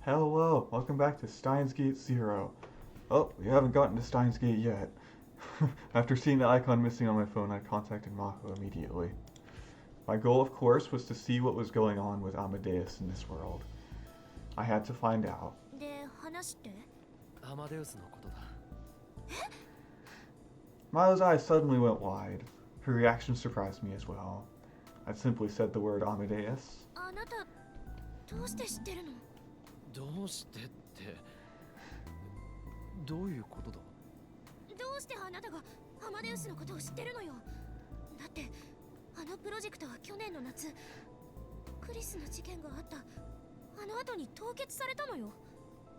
Hello, welcome back to Steins Gate Zero. Oh, we haven't gotten to Steins Gate yet. After seeing the icon missing on my phone, I contacted Mako immediately. My goal, of course, was to see what was going on with Amadeus in this world. I had to find out. で、話して。アマデウスのことだ。 Milo's eyes suddenly went wide. Her reaction surprised me as well. I simply said the word Amadeus. あなた、どうして知ってるの？どうしてって、どういうことだ？どうしてあなたがアマデウスのことを知ってるのよ？だって、あのプロジェクトは去年の夏、クリスの事件があったあの後に凍結されたのよ。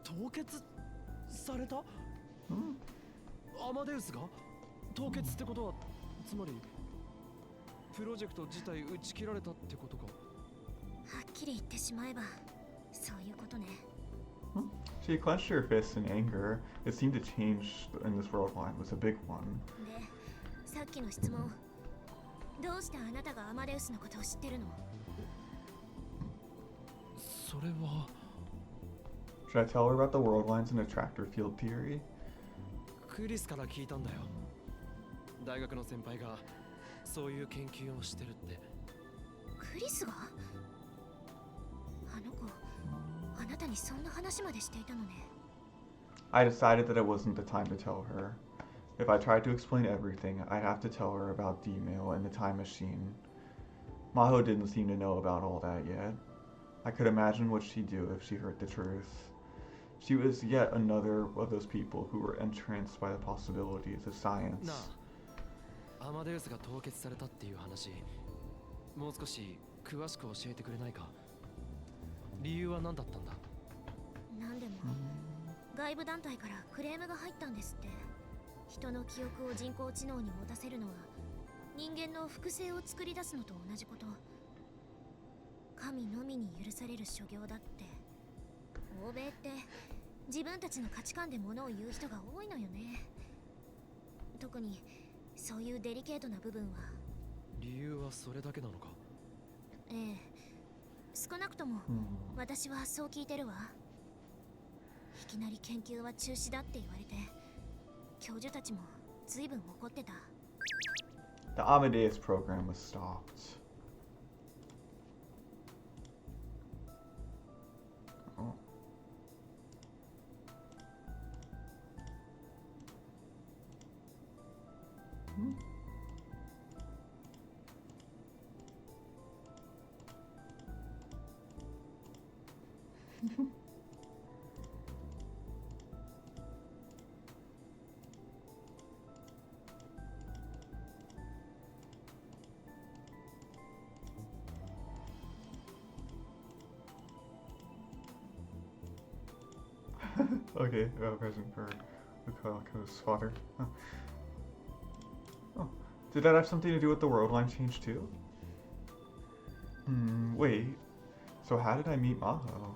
凍結された？アマデウスが凍結ってことは、つまりプロジェクト自体打ち切られたってことか。はっきり言ってしまえば、そういうことね。She clenched her fists in anger. It seemed to change in this world line was a big one. で、さっきの質問。どうしてあなたがアマデウスのことを知ってるの？それは。Should I tell her about the world lines and attractor field theory? クリスから聞いたんだよ。大学の先輩がそういう研究をしてるって。クリスが？あの子、あなたにそんな話までしていたのね。I decided that it wasn't the time to tell her. If I tried to explain everything, I'd have to tell her about D-mail and the time machine. Maho didn't seem to know about all that yet. I could imagine what she'd do if she heard the truth. She was yet another of those people who were entranced by the possibilities of science. なあ、アマデウスが凍結されたっていう話、もう少し詳しく教えてくれないか？理由は何だったんだ？なんでも、外部団体からクレームが入ったんですって。人の記憶を人工知能に持たせるのは人間の複製を作り出すのと同じこと。神のみに許される所業だって。欧米って自分たちの価値観で物を言う人が多いのよね。特にそういうデリケートな部分は。理由はそれだけなのか？ええ、少なくとも私はそう聞いてるわ。いきなり研究は中止だって言われて、教授たちも随分怒ってた。The Amadeus program was stopped. Oh. Okay, present for Lukaku's father. Huh. Oh, did that have something to do with the world line change too? Wait. So how did I meet Maho?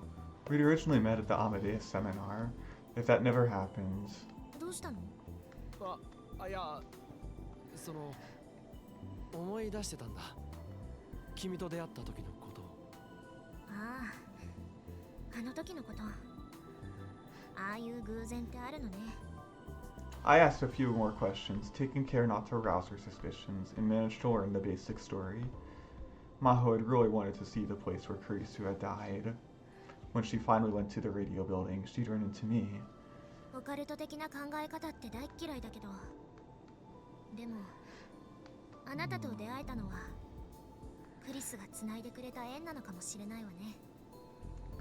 We'd originally met at the Amadeus seminar. If that never happens... どうしたの？いや、その、思い出してたんだ。君と出会った時のことを。ああ、あの時のこと。ああいう偶然ってあるのね。I asked a few more questions, taking care not to arouse her suspicions, and managed to learn the basic story. Maho had really wanted to see the place where Kurisu had died. When she finally went to the radio building, she'd run into me. オカルト的な考え方って大嫌いだけど、でもあなたと出会えたのはクリスが繋いでくれた縁なのかもしれないわね。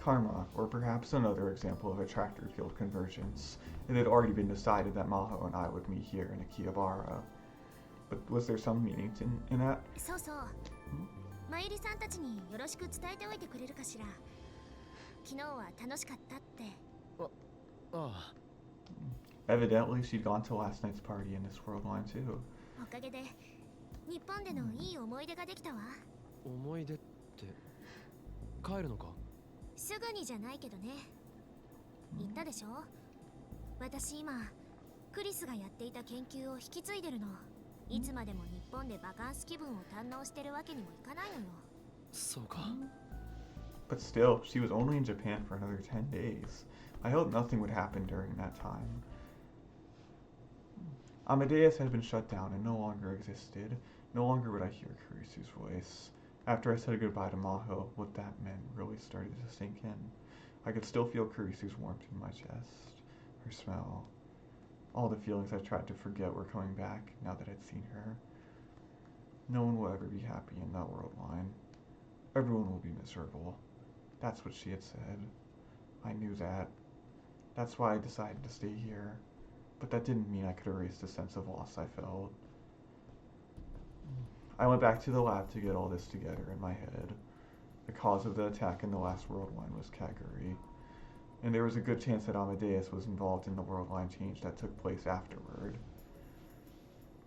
Karma, or perhaps another example of attractor field convergence. It had already been decided that Maho and I would meet here in Akihabara. But was there some meaning in that? そうそう。マユリさんたちによろしく伝えておいてくれるかしら。昨日は楽しかったって。ああ。Evidently, she'd gone to last night's party in this world line too. おかげで日本でのいい思い出ができたわ。思い出って帰るのか？すぐにじゃないけどね。言ったでしょ？私今クリスがやっていた研究を引き継いでるの。いつまでも日本でバカンス気分を堪能してるわけにもいかないのよ。そうか。But still, she was only in Japan for another 10 days. I hoped nothing would happen during that time. Amadeus had been shut down and no longer existed. No longer would I hear Kurisu's voice. After I said goodbye to Maho, what that meant really started to sink in. I could still feel Kurisu's warmth in my chest, her smell. All the feelings I tried to forget were coming back now that I'd seen her. No one will ever be happy in that world line. Everyone will be miserable. That's what she had said. I knew that. That's why I decided to stay here. But that didn't mean I could erase the sense of loss I felt. I went back to the lab to get all this together in my head. The cause of the attack in the last world line was Kagari, and there was a good chance that Amadeus was involved in the world line change that took place afterward.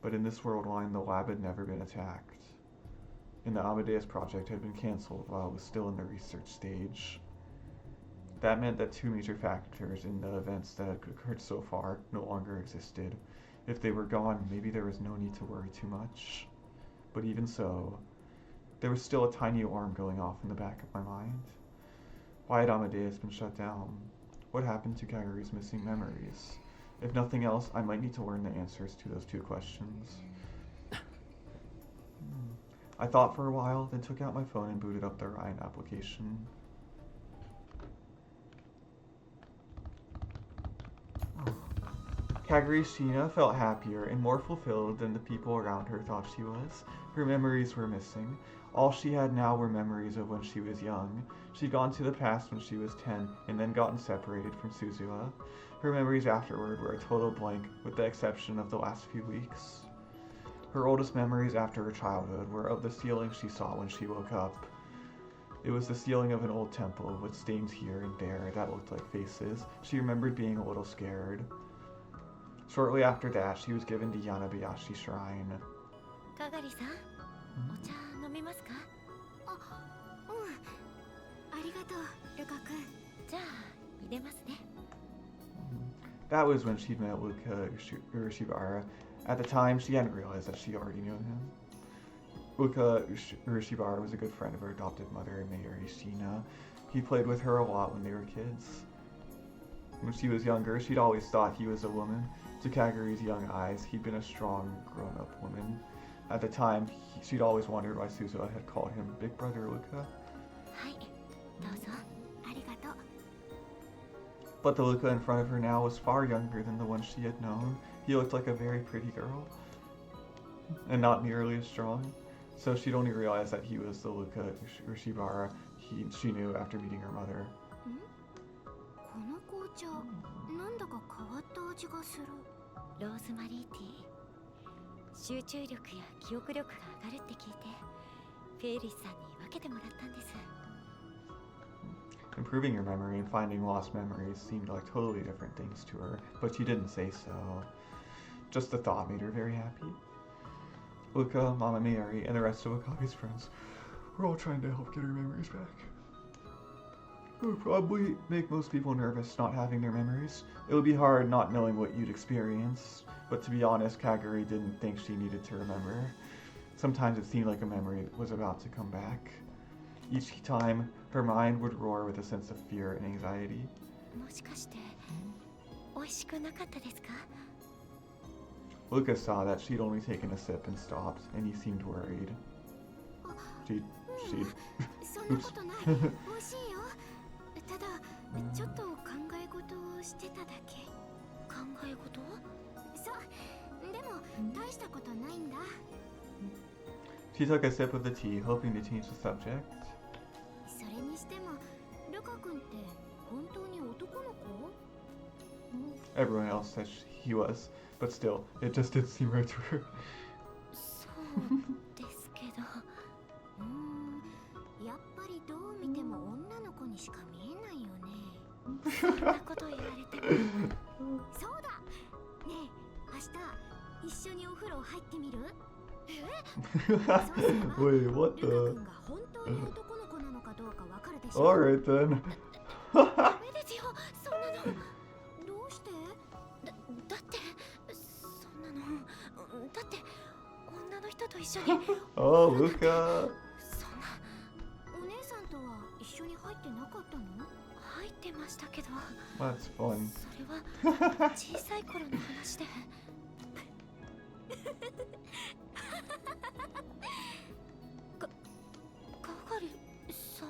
But in this world line, the lab had never been attacked, and the Amadeus project had been cancelled while it was still in the research stage. That meant that two major factors in the events that had occurred so far no longer existed. If they were gone, maybe there was no need to worry too much. But even so, there was still a tiny alarm going off in the back of my mind. Why had Amadeus been shut down? What happened to Kagari's missing memories? If nothing else, I might need to learn the answers to those two questions. I thought for a while, then took out my phone and booted up the Ryan application. Kagari Sheena felt happier and more fulfilled than the people around her thought she was. Her memories were missing. All she had now were memories of when she was young. She'd gone to the past when she was 10 and then gotten separated from Suzuha. Her memories afterward were a total blank, with the exception of the last few weeks. Her oldest memories after her childhood were of the ceiling she saw when she woke up. It was the ceiling of an old temple with stains here and there that looked like faces. She remembered being a little scared. Shortly after that, she was given to Yanabayashi Shrine. Kagari-san, お茶飲みますか? あ、ありがとう、ルカ君。じゃあ、入れますね。 That was when she'd met Luca Urashibara. At the time, she hadn't realized that she already knew him. Luca Urashibara was a good friend of her adopted mother, Mayuri Shina. He played with her a lot when they were kids. When she was younger, she'd always thought he was a woman. To Kagari's young eyes, he'd been a strong, grown-up woman. At the time, she'd always wondered why Suzuha had called him Big Brother Luca. But the Luca in front of her now was far younger than the one she had known. He looked like a very pretty girl, and not nearly as strong. So she'd only realized that he was the Luca Urashibara she knew after meeting her mother. この紅茶、なんだか変わった味がする。ローズマリーティー。集中力や記憶力が上がるって聞いて、フェイリスさんに分けてもらったんです。Improving her memory and finding lost memories seemed like totally different things to her, but she didn't say so. Just the thought made her very happy. Luca, Mama Mayuri, and the rest of Akagi's friends were all trying to help get her memories back. It would probably make most people nervous not having their memories. It would be hard not knowing what you'd experience, but to be honest, Kagari didn't think she needed to remember. Sometimes it seemed like a memory was about to come back. Each time, her mind would roar with a sense of fear and anxiety. もしかして、美味しくなかったですか? Luca saw that she'd only taken a sip and stopped, and he seemed worried. She'd... そんなことない。美味しいよ。ただ、ちょっと考え事をしてただけ。考え事? そう。でも、大したことないんだ。She took a sip of the tea, hoping to change the subject. それにしても、ルカ君って本当に男の子? Everyone else said he was, but still, it just didn't seem right to her. そうですけど、やっぱりどう見ても女の子にしか見えないよね。そんなこと言われても。そうだ。ねえ、明日一緒にお風呂入ってみる? Wait, what the? Alright then. ダメですよ、そんなの。どうして？だってそんなの。だって女の人と一緒に。Oh, Luca. そんな。お姉さんとは一緒に入ってなかったの？入ってましたけど。That's fun. それは小さい頃の話で。かがりさん。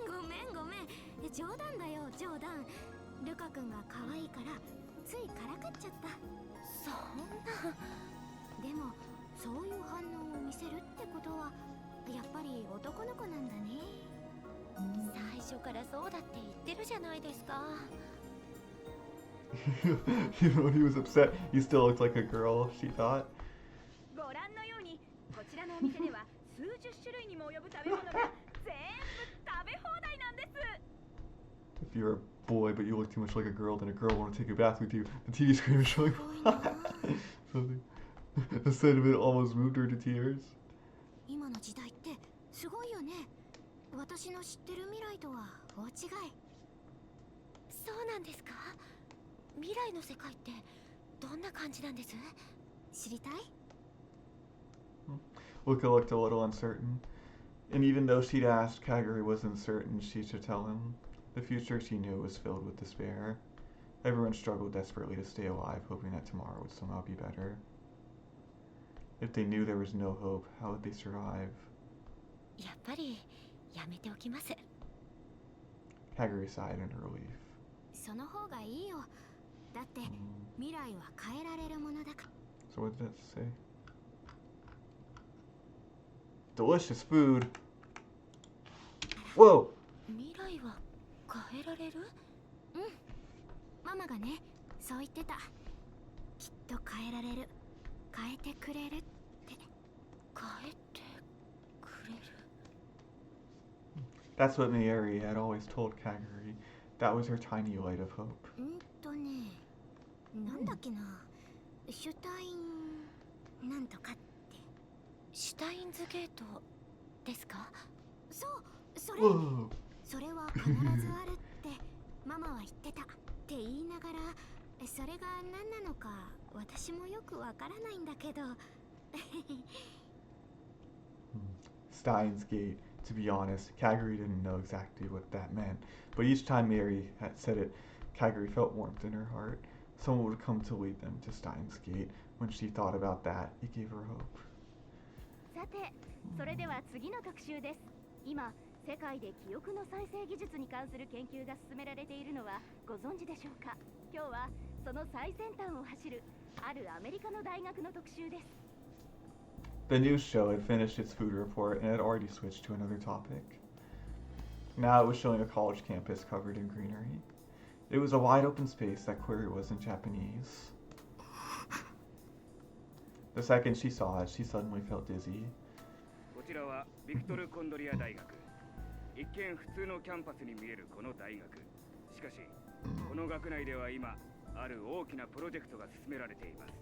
ごめんごめん。冗談だよ冗談。ルカ君が可愛いからついからかっちゃった。そんな。でもそういう反応を見せるってことはやっぱり男の子なんだね。最初からそうだって言ってるじゃないですか。Even when he was upset, he still looked like a girl, she thought. ご覧のようにこちらのお店では数十種類にも及ぶ食べ物が全部食べ放題なんです。 If you're a boy but you look too much like a girl, then a girl won't take a bath with you. The TV screen is showing something. The sentiment almost moved her to tears. 今の時代ってすごいよね。私の知ってる未来とは大違い。そうなんですか？未来の世界ってどんな感じなんです？知りたい？ Luca looked a little uncertain, and even though she'd asked, Kagari wasn't certain she should tell him. The future she knew was filled with despair. Everyone struggled desperately to stay alive, hoping that tomorrow would somehow be better. If they knew there was no hope, how would they survive? やっぱりやめておきます。 Kagari sighed in relief. その方がいいよ。だって未来は変えられるものだから。 So what did that say? Delicious food. Whoa! 未来は変えられる？うん。ママがね、そう言ってた。きっと変えられる。変えてくれるって。変えてくれる。 That's what Mayuri had always told Kagari. That was her tiny light of hope. なんだっけな。シュタインなんとかって。シュタインズゲートですか？そう、それ。Whoa! それは必ずあるってママは言ってたって言いながら、それが何なのか私もよくわからないんだけど。Steins Gate. To be honest, Kagari didn't know exactly what that meant, but each time Mary had said it, Kagari felt warmth in her heart. Someone would come to lead them to Steins Gate. When she thought about that, it gave her hope. さて、それでは次の特集です。今、世界で記憶の再生技術に関する研究が進められているのはご存知でしょうか。今日はその最先端を走るあるアメリカの大学の特集です。 The news show had finished its food report and had already switched to another topic. Now it was showing a college campus covered in greenery. It was a wide open space that query was in Japanese. The second she saw it, she suddenly felt dizzy. こちらはビクトル・コンドリア大学。一見普通のキャンパスに見えるこの大学。しかし、この学内では今、ある大きなプロジェクトが進められています。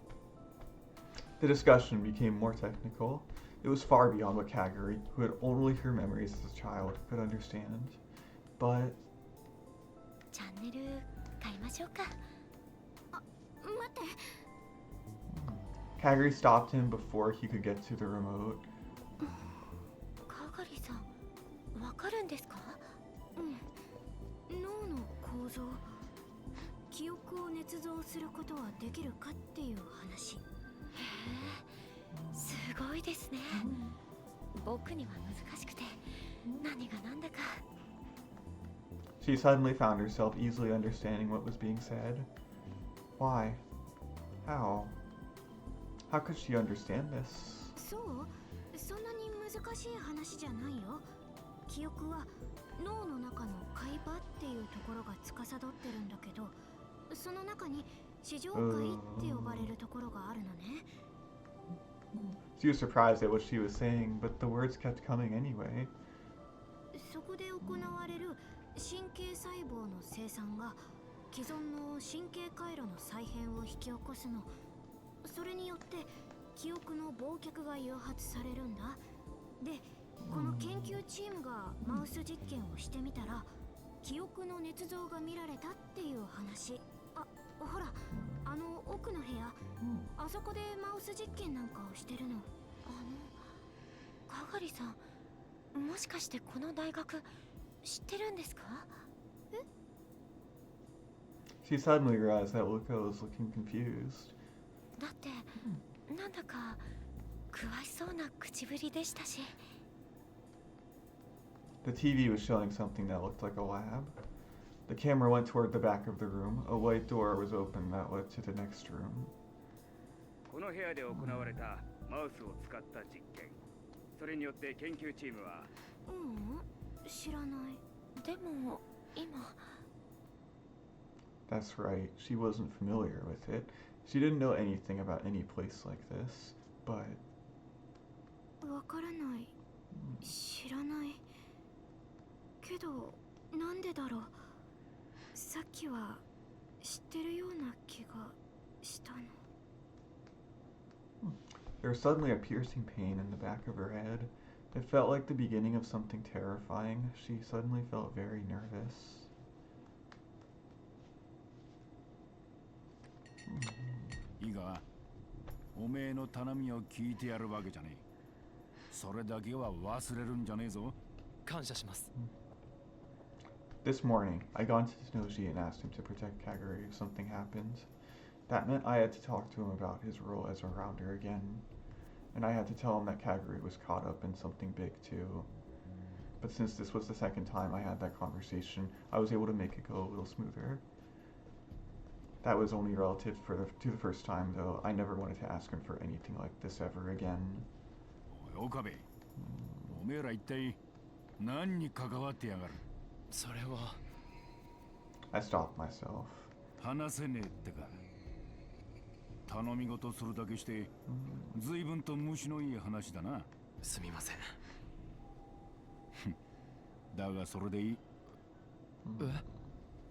The discussion became more technical. It was far beyond what Kagari, who had only her memories as a child, could understand. But チャンネル変えましょうか。あ、待って。 Kagari stopped him before he could get to the remote. かがりさん、わかるんですか？うん。脳の構造、記憶を捏造することはできるかっていう話。へえ、すごいですね。僕には難しくて何が何だか。 She suddenly found herself easily understanding what was being said. Why? How? How could she understand this? そう？そんなに難しい話じゃないよ。記憶は脳の中の海馬っていうところが司ってるんだけど、その中に視上界って呼ばれるところがあるのね。 She was surprised at what she was saying, but the words kept coming anyway. そこで行われる神経細胞の生産が既存の神経回路の再編を引き起こすの。それによって記憶の忘却が誘発されるんだ。で、この研究チームがマウス実験をしてみたら、記憶の捏造が見られたっていう話。あ、ほら、あの奥の部屋、あそこでマウス実験なんかをしてるの。かがりさん、もしかしてこの大学知ってるんですか？ She suddenly realized that Luca was looking confused. だってなんだか詳しそうな口ぶりでしたし。 The TV was showing something that looked like a lab. The camera went toward the back of the room. A white door was open that led to the next room. この部屋で行われたマウスを使った実験、それによって研究チームは知らない。でも今 That's right, she wasn't familiar with it. She didn't know anything about any place like this, but わからない。知らない。けどなんでだろう。さっきは知ってるような気がしたの。 there was suddenly a piercing pain in the back of her head. It felt like the beginning of something terrifying. She suddenly felt very nervous. いいか、おめえの頼みを聞いてやるわけじゃねえ。それだけは忘れるんじゃねえぞ。感謝します。This morning, I got into Tsunoji and asked him to protect Kagari if something happened. That meant I had to talk to him about his role as a rounder again. And I had to tell him that Kagari was caught up in something big too. But since this was the second time I had that conversation, I was able to make it go a little smoother. That was only relative to the first time, though. I never wanted to ask him for anything like this ever again. おい岡部、おめえら一体何に関わってやがる。それは I stopped myself. 話せねえってか。頼み事するだけして随分と虫のいい話だな。すみません。だがそれでいい。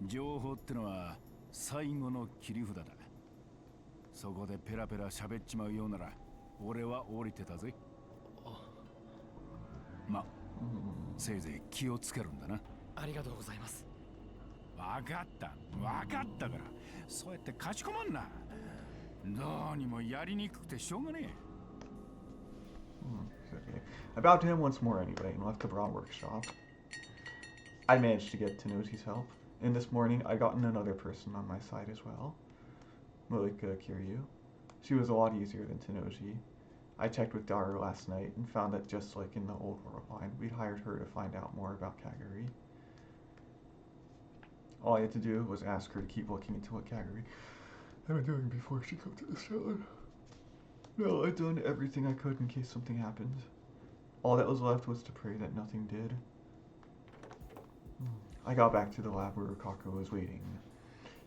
情報ってのは最後の切り札だ。そこでペラペラ喋っちまうようなら俺は降りてたぜ。ま、せいぜい気をつけるんだな。ありがとうございます。わかったから、そうやってかしこまんな。どうにもやりにくくてしょうがねえ。Okay. I bowed to him once more anyway and left the bra workshop. I managed to get Tenoji's help, and this morning I gotten another person on my side as well. Malika Kiryu. She was a lot easier than Tenoji. I checked with Daru last night and found that just like in the old world line, we'd hired her to find out more about Kagari. All I had to do was ask her to keep looking into what Kagari had been doing before she come to this town. No, I'd done everything I could in case something happened. All that was left was to pray that nothing did. I got back to the lab where Rukako was waiting.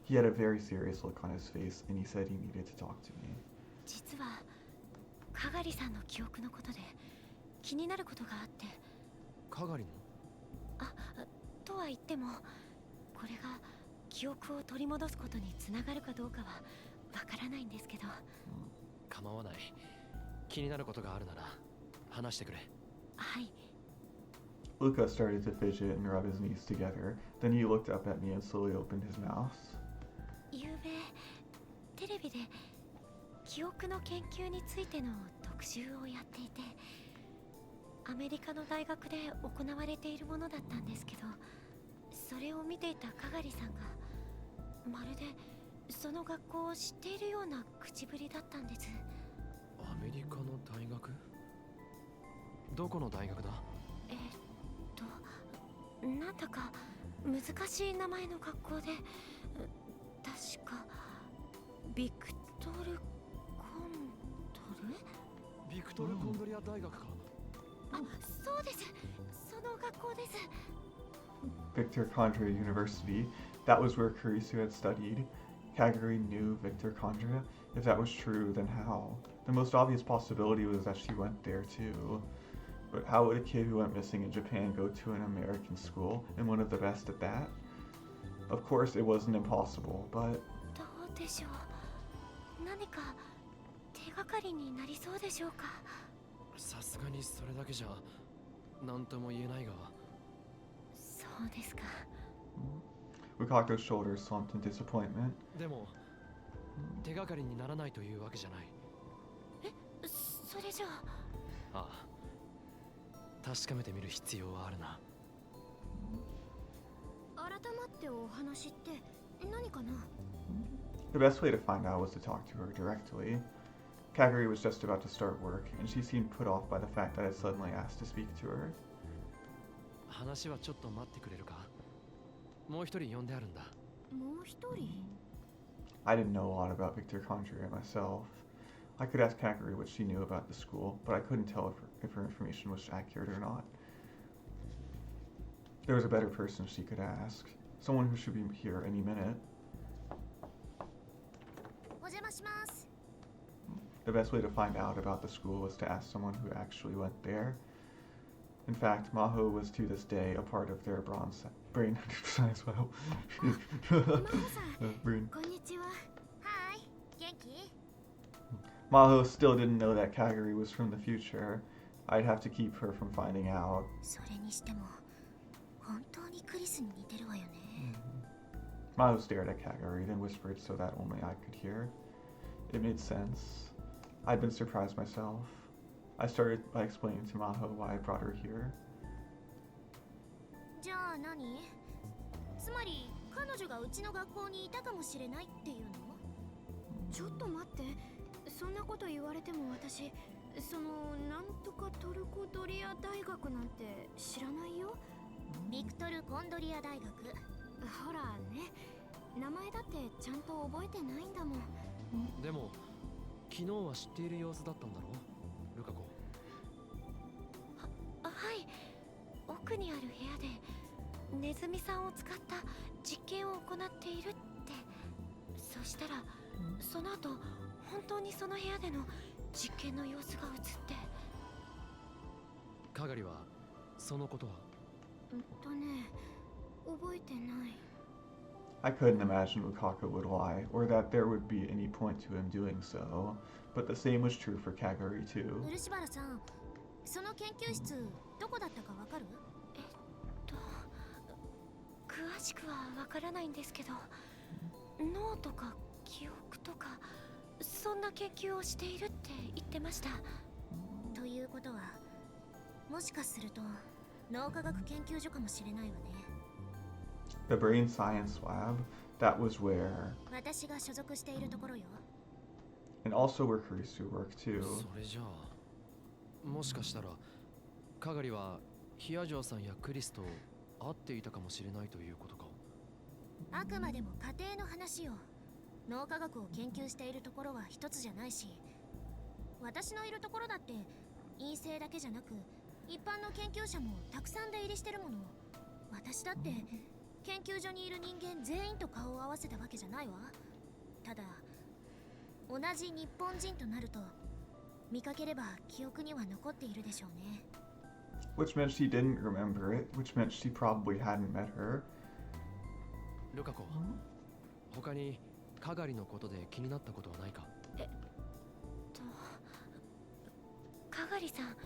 He had a very serious look on his face, and he said he needed to talk to me. 実はかがりさんの記憶のことで気になることがあって。かがりの？とは言ってもこれが記憶を取り戻すことにつながるかどうかはわからないんですけど。構わない。気になることがあるなら話してくれ。はい。 Luca started to fidget and rub his knees together. Then he looked up at me and slowly opened his mouth. ゆうべテレビで記憶の研究についての特集をやっていて、アメリカの大学で行われているものだったんですけど、それを見ていたかがりさんがまるでその学校を知っているような口ぶりだったんです。アメリカの大学？どこの大学だ？なんだか難しい名前の学校で、確かビクトル・コンドル？ビクトル・コンドリア大学か。そうです。その学校です。Victor Condra University. That was where Kurisu had studied. Kagari knew Victor Condra. If that was true, then how? The most obvious possibility was that she went there too. But how would a kid who went missing in Japan go to an American school, and one of the best at that? Of course, it wasn't impossible, but... どうでしょう。何か手がかりになりそうでしょうか。さすがにそれだけじゃ何とも言えないが。そうですか。Rukako's shoulders slumped in disappointment. でも手がかりにならないというわけじゃない。それじゃあ。ああ、確かめてみる必要はあるな。改まってお話って何かな？ The best way to find out was to talk to her directly. Kagari was just about to start work, and she seemed put off by the fact that I had suddenly asked to speak to her. 話はちょっと待ってくれるか？もう一人呼んであるんだ。もう一人？ I didn't know a lot about Victor Condria myself. I could ask Kagari what she knew about the school, but I couldn't tell if her information was accurate or not. There was a better person she could ask. Someone who should be here any minute. お邪魔します。 The best way to find out about the school was to ask someone who actually went there. In fact, Maho was to this day a part of their brain science. Wow. マホさん、 brain. こんにちは。はい、元気？ Maho still didn't know that Kagari was from the future. I'd have to keep her from finding out. それにしても本当にクリスに似てるわよね。 Maho stared at Kagari, then whispered so that only I could hear. It made sense. I'd been surprised myself. I started by explaining to Maho why I brought her here. じゃあ何？つまり彼女がうちの学校にいたかもしれないっていうの？ちょっと待って、そんなこと言われても私、そのなんとかトルコドリア大学なんて知らないよ。ビクトル・コンドリア大学。ほらね、名前だってちゃんと覚えてないんだもん。でも昨日は知っている様子だったんだろう、ルカ子。はい、奥にある部屋でネズミさんを使った実験を行っているって。そしたらその後本当にその部屋での実験の様子が映って。カガリはそのことは？覚えてない。 I couldn't imagine Ukaka would lie, or that there would be any point to him doing so, but the same was true for Kagari too. 漆原さん、その研究室どこだったかわかる？詳しくはわからないんですけど、脳とか記憶とかそんな研究をしているって言ってました。ということは、もしかすると脳科学研究所かもしれないわね。 The brain science lab, that was where, 私が所属しているところよ。 and also where Kurisu worked too. それじゃあもしかしたらカガリはヒアジョーさんやクリスと会っていたかもしれないということか。あくまでも家庭の話よ。脳科学を研究しているところは一つじゃないし、私のいるところだって陰性だけじゃなく一般の研究者もたくさん出入りしてるもの。私だって研究所にいる人間全員と顔を合わせたわけじゃないわ。ただ同じ日本人となると見かければ記憶には残っているでしょうね。 Which meant she didn't remember it, which meant she probably hadn't met her. ルカ子、他にカガリのことで気になったことはないか？カガリさん、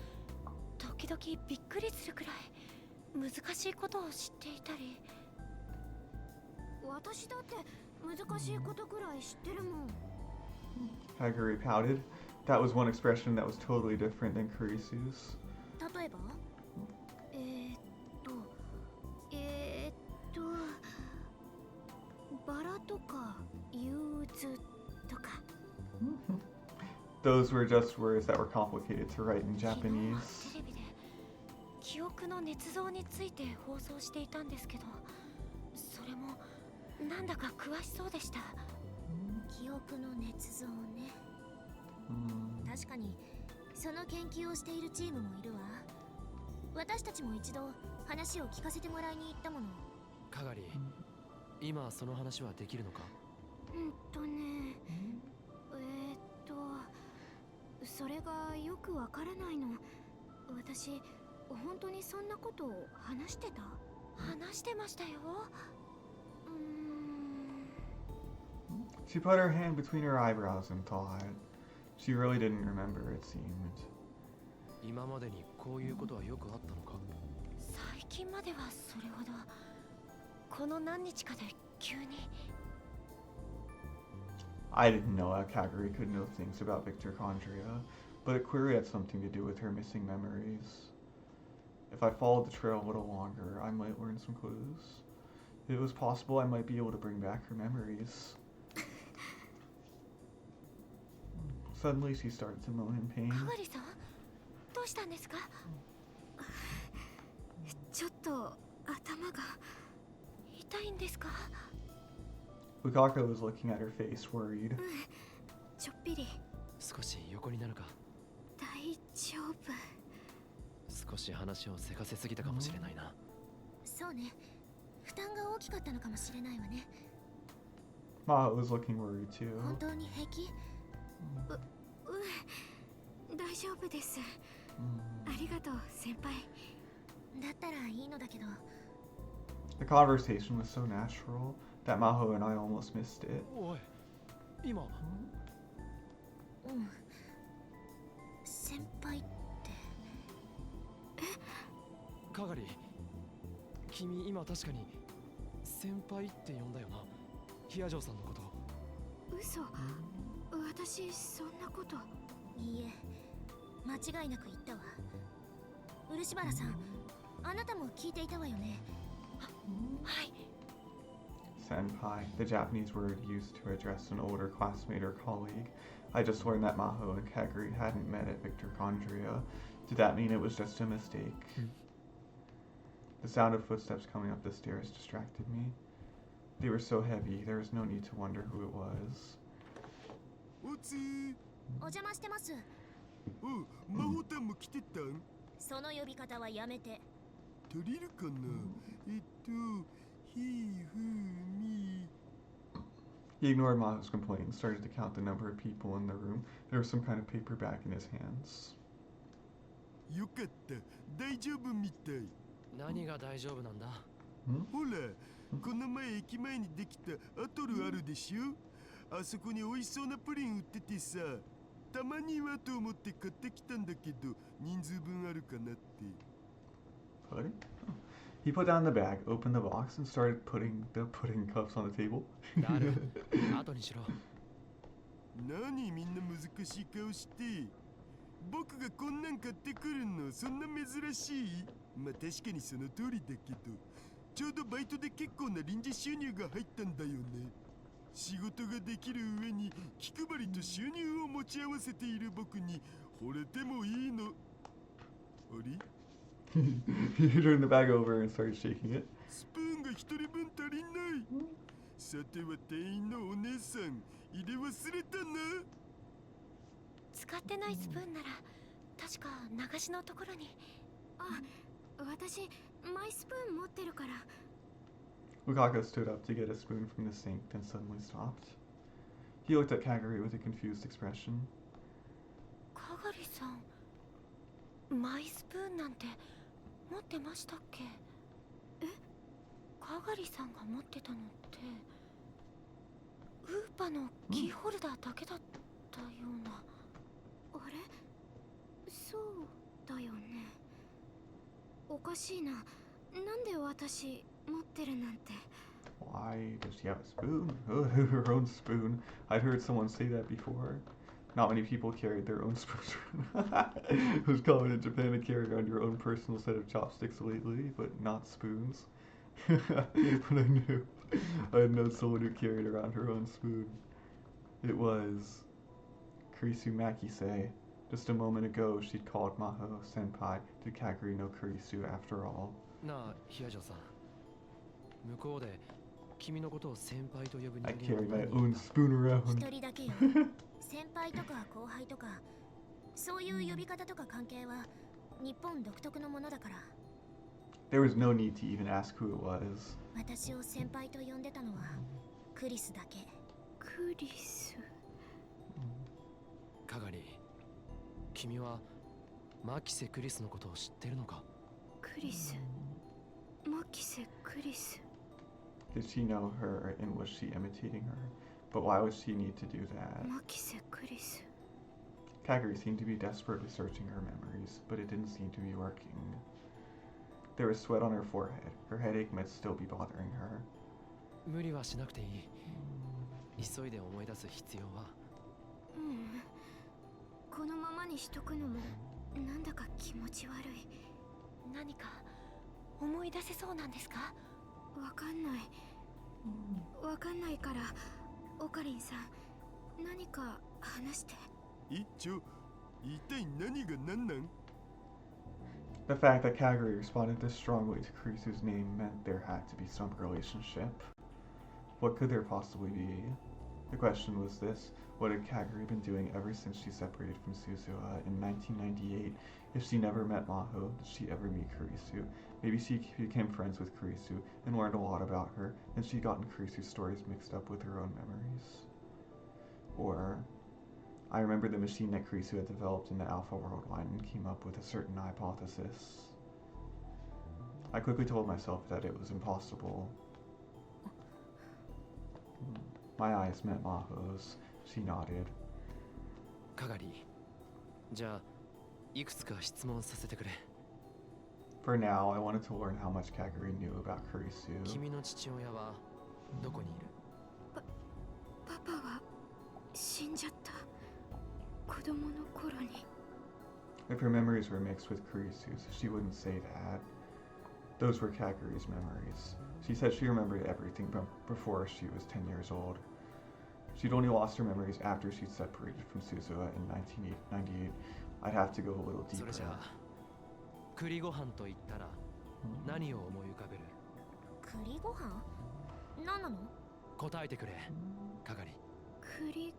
時々びっくりするくらい難しいことを知っていたり。私だって難しいことくらい知ってるもん。 Kagari pouted. That was one expression that was totally different than Kurisu's. 例えば？バラとか憂鬱とか。 Those were just words that were complicated to write in 昨日は Japanese. テレビで記憶の捏造について放送していたんですけど、それもなんだか詳しそうでした。記憶の捏造ね。確かにその研究をしているチームもいるわ。私たちも一度話を聞かせてもらいに行ったもの。カガリ、今その話はできるのか？それがよくわからないの。私、本当にそんなことを話してた？話してましたよ。She put her hand between her eyebrows and thought. She really didn't remember, it seemed. 今までにこういうことはよくあったのか？最近まではそれほど。この何日かで急に。I didn't know how Kagari could know things about Victor Condria, but it clearly had something to do with her missing memories. If I followed the trail a little longer, I might learn some clues. If it was possible, I might be able to bring back her memories. Suddenly, she started to moan in pain. かがりさん、どうしたんですか？ちょっと頭が痛いんですか？ Bukako was looking at her face, worried. ちょっぴり。少し横になるか。大丈夫。少し話をせかせすぎたかもしれないな。そうね。負担が大きかったのかもしれないわね。Maho was looking worried too. 本当に平気？大丈夫です。ありがとう、先輩。だったらいいのだけど。The conversation was so natural that Maho and I almost missed it. おい、今。先輩って。かがり、君今確かに先輩って呼んだよな。ヒアジョーさんのこと。嘘。私そんなこと。いいえ、間違いなく言ったわ。漆原さん、あなたも聞いていたわよね。はい。Senpai, the Japanese word used to address an older classmate or colleague. I just learned that Maho and Kagari hadn't met at Mitochondria. Did that mean it was just a mistake? The sound of footsteps coming up the stairs distracted me. They were so heavy, there was no need to wonder who it was. お邪魔してます。魔法タンも来てたん？その呼び方はやめて。足りるかな？ひふみ。He ignored Maho's complaint and started to count the number of people in the room. There was some kind of paper bag in his hands. よかった。大丈夫みたい。何が大丈夫なんだ？ほら、この前駅前にできたアトルあるでしょ？あそこに美味しそうなプリン売っててさ、たまにはと思って買ってきたんだけど、人数分あるかなって。Pudding? He put down the bag, opened the box, and started putting the pudding cups on the table. なる。後にしろ。何みんな難しい顔して。僕がこんなん買ってくるのそんな珍しい？まあ確かにその通りだけど、ちょうどバイトで結構な臨時収入が入ったんだよね。仕事ができる上に気配りと収入を持ち合わせている僕に惚れてもいいの。あれ？ He turned the bag over and started shaking it. スプーンが一人分足りない。さては店員のお姉さん入れ忘れたな。使ってないスプーンなら確か流しのところに。あ、私マイスプーン持ってるから。Bukako stood up to get a spoon from the sink, then suddenly stopped. He looked at Kagari with a confused expression. かがりさん、マイスプーンなんて持ってましたっけ？え？かがりさんが持ってたのってウーパのキーホルダーだけだったような。あれ？そうだよね。おかしいな。なんで私持ってるなんて。 Why does she have a spoon? Her own spoon. I'd heard someone say that before. Not many people carried their own spoons. It was common in Japan to carry around your own personal set of chopsticks lately, but not spoons. But I know someone who carried around her own spoon. It was Kurisu Makise. Just a moment ago, she'd called Maho senpai to Kagari no Kurisu after all. なあ、ヒアジョさん。向こうで君のことを先輩と呼ぶ人間 I が carry my 何人 own いた？ spoon around. 一人だけよ。先輩とか後輩とかそういう呼び方とか関係は日本独特のものだから。 There was no need to even ask who it was. 私を先輩と呼んでたのはクリスだけ。クリス。かがり、君はマキセ・クリスのことを知ってるのか？クリス。マキセ・クリス。 Did she know her and was she imitating her? But why would she need to do that? マキセ・クリス。 Kagari seemed to be desperately searching her memories, but it didn't seem to be working. There was sweat on her forehead. Her headache might still be bothering her. 無理はしなくていい。急いで思い出す必要は。このままにしとくのもなんだか気持ち悪い。何か思い出せそうなんですか？わかんない。わかんないから、オカリンさん、何か話して。一体何が何なん？ The fact that Kagari responded this strongly to Kurisu's name meant there had to be some relationship. What could there possibly be? The question was this: what had Kagari been doing ever since she separated from Suzuha in 1998? If she never met Maho, did she ever meet Kurisu? Maybe she became friends with Kurisu and learned a lot about her, and she gotten Kurisu's stories mixed up with her own memories. Or, I remember the machine that Kurisu had developed in the Alpha World line and came up with a certain hypothesis. I quickly told myself that it was impossible. My eyes met Maho's. She nodded. カガリー、じゃあいくつか質問させてくれ。 For now, I wanted to learn how much Kagari knew about Kurisu. 君の父親はどこにいる？パパは死んじゃった。子供の頃に。If her memories were mixed with Kurisu's, she wouldn't say that. Those were Kagari's memories. She said she remembered everything before she was 10 years old. She'd only lost her memories after she'd separated from Suzuha in 1998. I'd have to go a little そ deeper. れじゃあ栗ご飯と言ったら何を思い浮かべる？栗ご飯？何なの？答えてくれ、カガリ。栗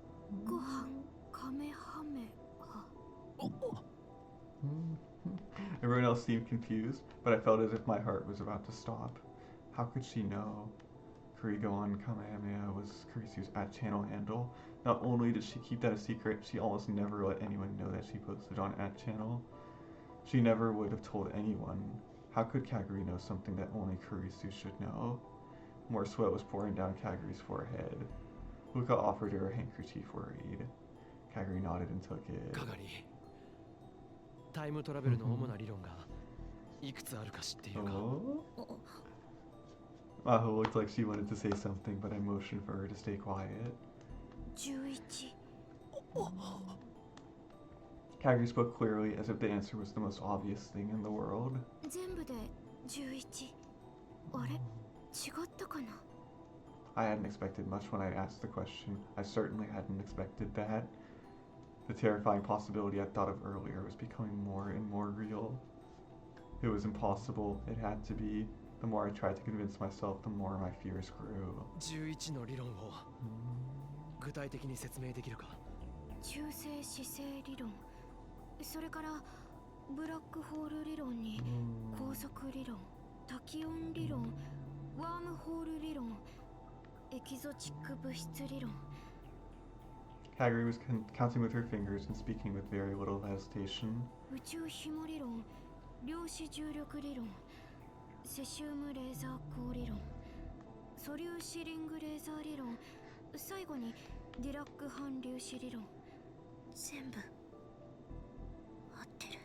ご飯、カメハメハ。Everyone else seemed confused, but I felt as if my heart was about to stop. How could she know? Kurigon Kamehameha was Kurisu's @channel handle. Not only did she keep that a secret, she almost never let anyone know that she posted on @channel. She never would have told anyone. How could Kagari know something that only Kurisu should know? More sweat was pouring down Kagari's forehead. Luca offered her a handkerchief worried. Kagari nodded and took it. カガリ、タイムトラベルの主な理論がいくつあるか知っているか？ Oh? Maho looked like she wanted to say something, but I motioned for her to stay quiet. 11。Kagari spoke clearly, as if the answer was the most obvious thing in the world. 全部で11。あれ？違ったかな？ I hadn't expected much when I asked the question. I certainly hadn't expected that. The terrifying possibility I'd thought of earlier was becoming more and more real. It was impossible. It had to be. The more I tried to convince myself, the more my fears grew. 11の理論を具体的に説明できるか？中性子星理論、それからブラックホール理論に高速理論、多気温理論、ワームホール理論、エキゾチック物質理論。 Kagari was counting with her fingers and speaking with very little hesitation. 宇宙紐理論、量子重力理論、セシウムレーザー光理論、素粒子リングレーザー理論、最後にディラック反粒子理論。全部合ってる。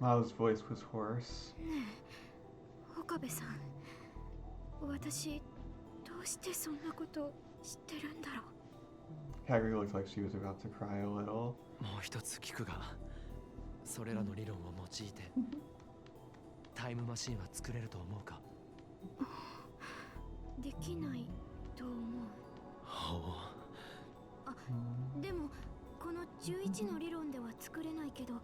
Mao's voice was hoarse. ねえ、岡部さん、私どうしてそんなこと知ってるんだろう。 Kagari looked like she was about to cry a little. もう一つ聞くが、それらの理論を用いてタイムマシンは作れると思うか？できないと思う。ほう。あ、でもこの11の理論では作れないけど、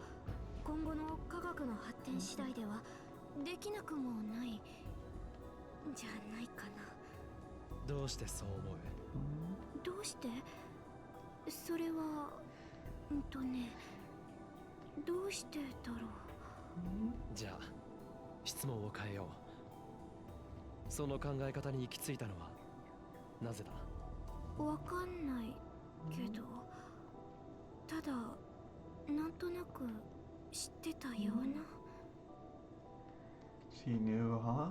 今後の科学の発展次第ではできなくもないじゃないかな。どうしてそう思う？どうして？それはどうしてだろう。じゃあ質問を変えよう。その考え方に行き着いたのはなぜだ？わかんないけど、ただなんとなく知ってたような。 She knew, huh?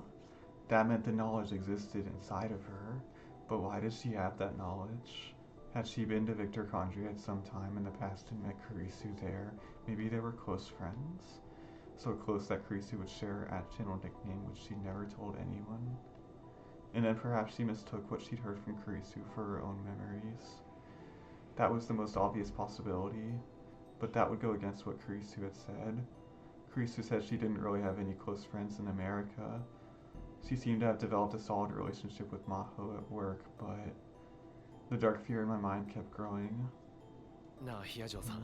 That meant the knowledge existed inside of her. But why did she have that knowledge? Had she been to Victor Condry at some time in the past and met Kurisu there? Maybe they were close friends? So close that Kurisu would share her @channel nickname, which she never told anyone. And then perhaps she mistook what she'd heard from Kurisu for her own memories. That was the most obvious possibility, but that would go against what Kurisu had said. Kurisu said she didn't really have any close friends in America. She seemed to have developed a solid relationship with Maho at work, but the dark fear in my mind kept growing. なあヒアジョーさん、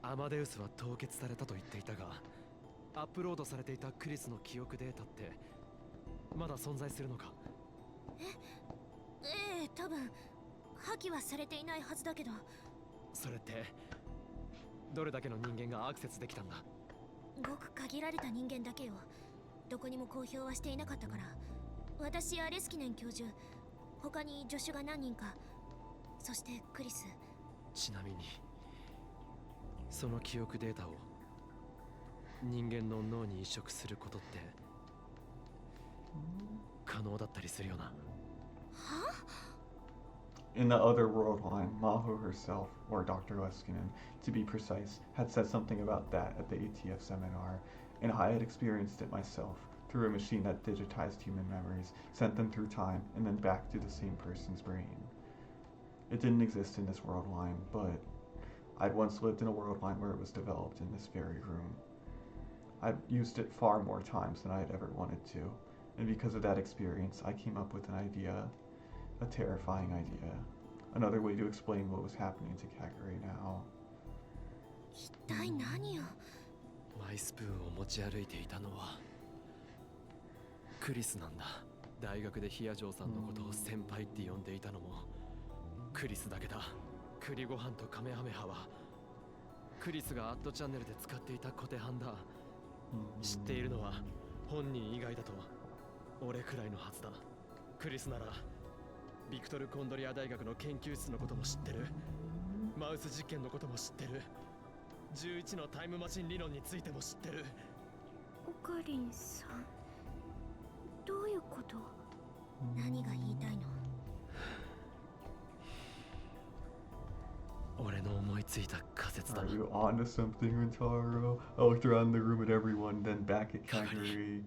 アマデウスは凍結されたと言っていたが、アップロードされていたクリスの記憶データってまだ存在するのか？ええ、多分破棄はされていないはずだけど。それってどれだけの人間がアクセスできたんだ？ごく限られた人間だけよ。どこにも公表はしていなかったから。私やレスキネン教授、他に助手が何人か、そしてクリス。ちなみにその記憶データを人間の脳に移植することって可能だったりするよな？は？ In the other world line, Maho herself, or Dr. Leskinen, to be precise, had said something about that at the ATF seminar, and I had experienced it myself through a machine that digitized human memories, sent them through time, and then back to the same person's brain. It didn't exist in this world line, but I'd once lived in a world line where it was developed in this very room. I'd used it far more times than I had ever wanted to, and because of that experience, I came up with an idea, a terrifying idea, another way to explain what was happening to Kagari now. 一体何よ。マイスプーンを持ち歩いていたのはクリスなんだ。大学でヒアジョーさんのことを先輩って呼んでいたのもクリスだけだ。栗ご飯とカメハメハはクリスがアットチャンネルで使っていたコテハンだ。知っているのは本人以外だと俺くらいのはずだ。クリスならビクトル・コンドリア大学の研究室のことも知ってる。マウス実験のことも知ってる。11のタイムマシン理論についても知ってる。オカリンさん、どういうこと？何が言いたいの？俺の思いついた仮説だ。 Are you onto something, Rintarou? I looked around the room at everyone, then back at Kagari.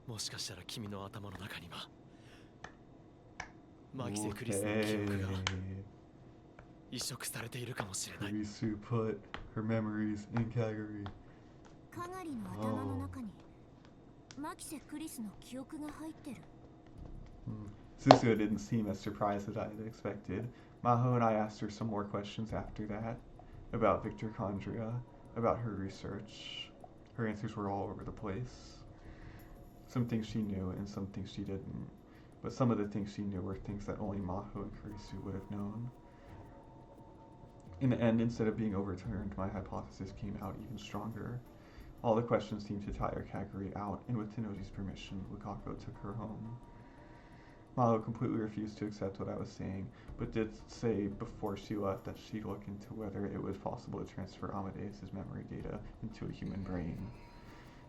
もしかしたら君の頭の中にはマキセ・クリスの記憶が移植されているかもしれない。 Kurisu put her memories in Kagari. カガリの頭の中にマキセ・クリスの記憶が入ってる。Susuo didn't seem as surprised as I had expected. Maho and I asked her some more questions after that, about Victor Condria, about her research. Her answers were all over the place. Some things she knew and some things she didn't. But some of the things she knew were things that only Maho and Kurisu would have known. In the end, instead of being overturned, my hypothesis came out even stronger. All the questions seemed to tire Kagari out, and with Tenoji's permission, Lukako took her home. Maho completely refused to accept what I was saying, but did say before she left that she'd look into whether it was possible to transfer Amadeus' memory data into a human brain.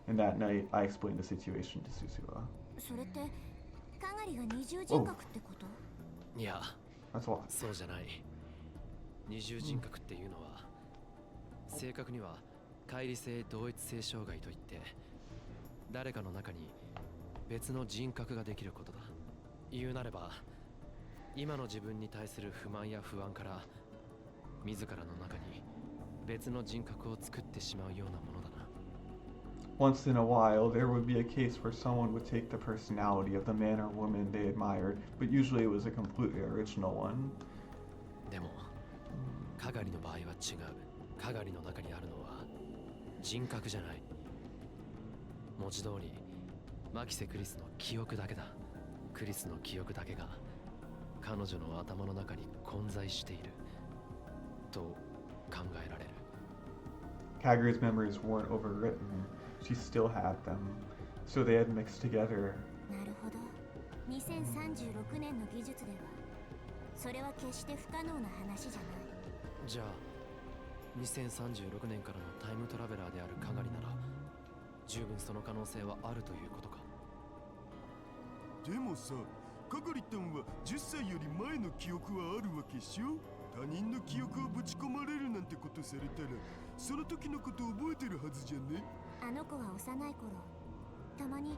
And that night, I explained the situation to Susuo. それってカガリが二重人格ってこと？いや、 That's why. そうじゃない。二重人格っていうのは、正確には乖離性同一性障害といって、誰かの中に別の人格ができることだ。言うなれば、今の自分に対する不満や不安から自らの中に別の人格を作ってしまうようなものだな。 Once in a while, there would be a case where someone would take the personality of the man or woman they admired, but usually it was a completely original one. でも、カガリの場合は違う。カガリの中にあるのは人格じゃない。文字通り、マキセ・クリスの記憶だけだ。クリスの記憶だけが彼女の頭の中に混在していると考えられる。 Kagari's memories weren't overwritten. She still had them, so they had mixed together. なるほど。2036年の技術ではそれは決して不可能な話じゃない。じゃあ2036年からのタイムトラベラーであるカガリなら十分その可能性はあるということか。でもさ、カガリタンは10歳より前の記憶はあるわけっしょ。他人の記憶をぶち込まれるなんてことされたら、その時のことを覚えてるはずじゃね。あの子は幼い頃、たまに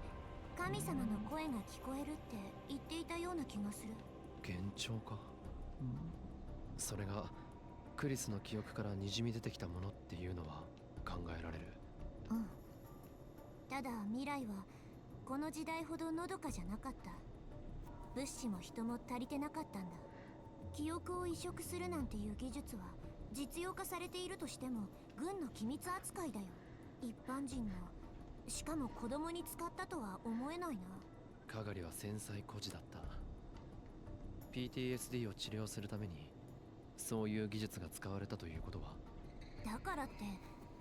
神様の声が聞こえるって言っていたような気がする。幻聴か。それがクリスの記憶からにじみ出てきたものっていうのは考えられる。うん。ただ未来はこの時代ほどのどかじゃなかった。物資も人も足りてなかったんだ。記憶を移植するなんていう技術は実用化されているとしても軍の機密扱いだよ。一般人の、しかも子供に使ったとは思えないな。カガリは繊細孤児だった。 PTSD を治療するためにそういう技術が使われたということは。だからって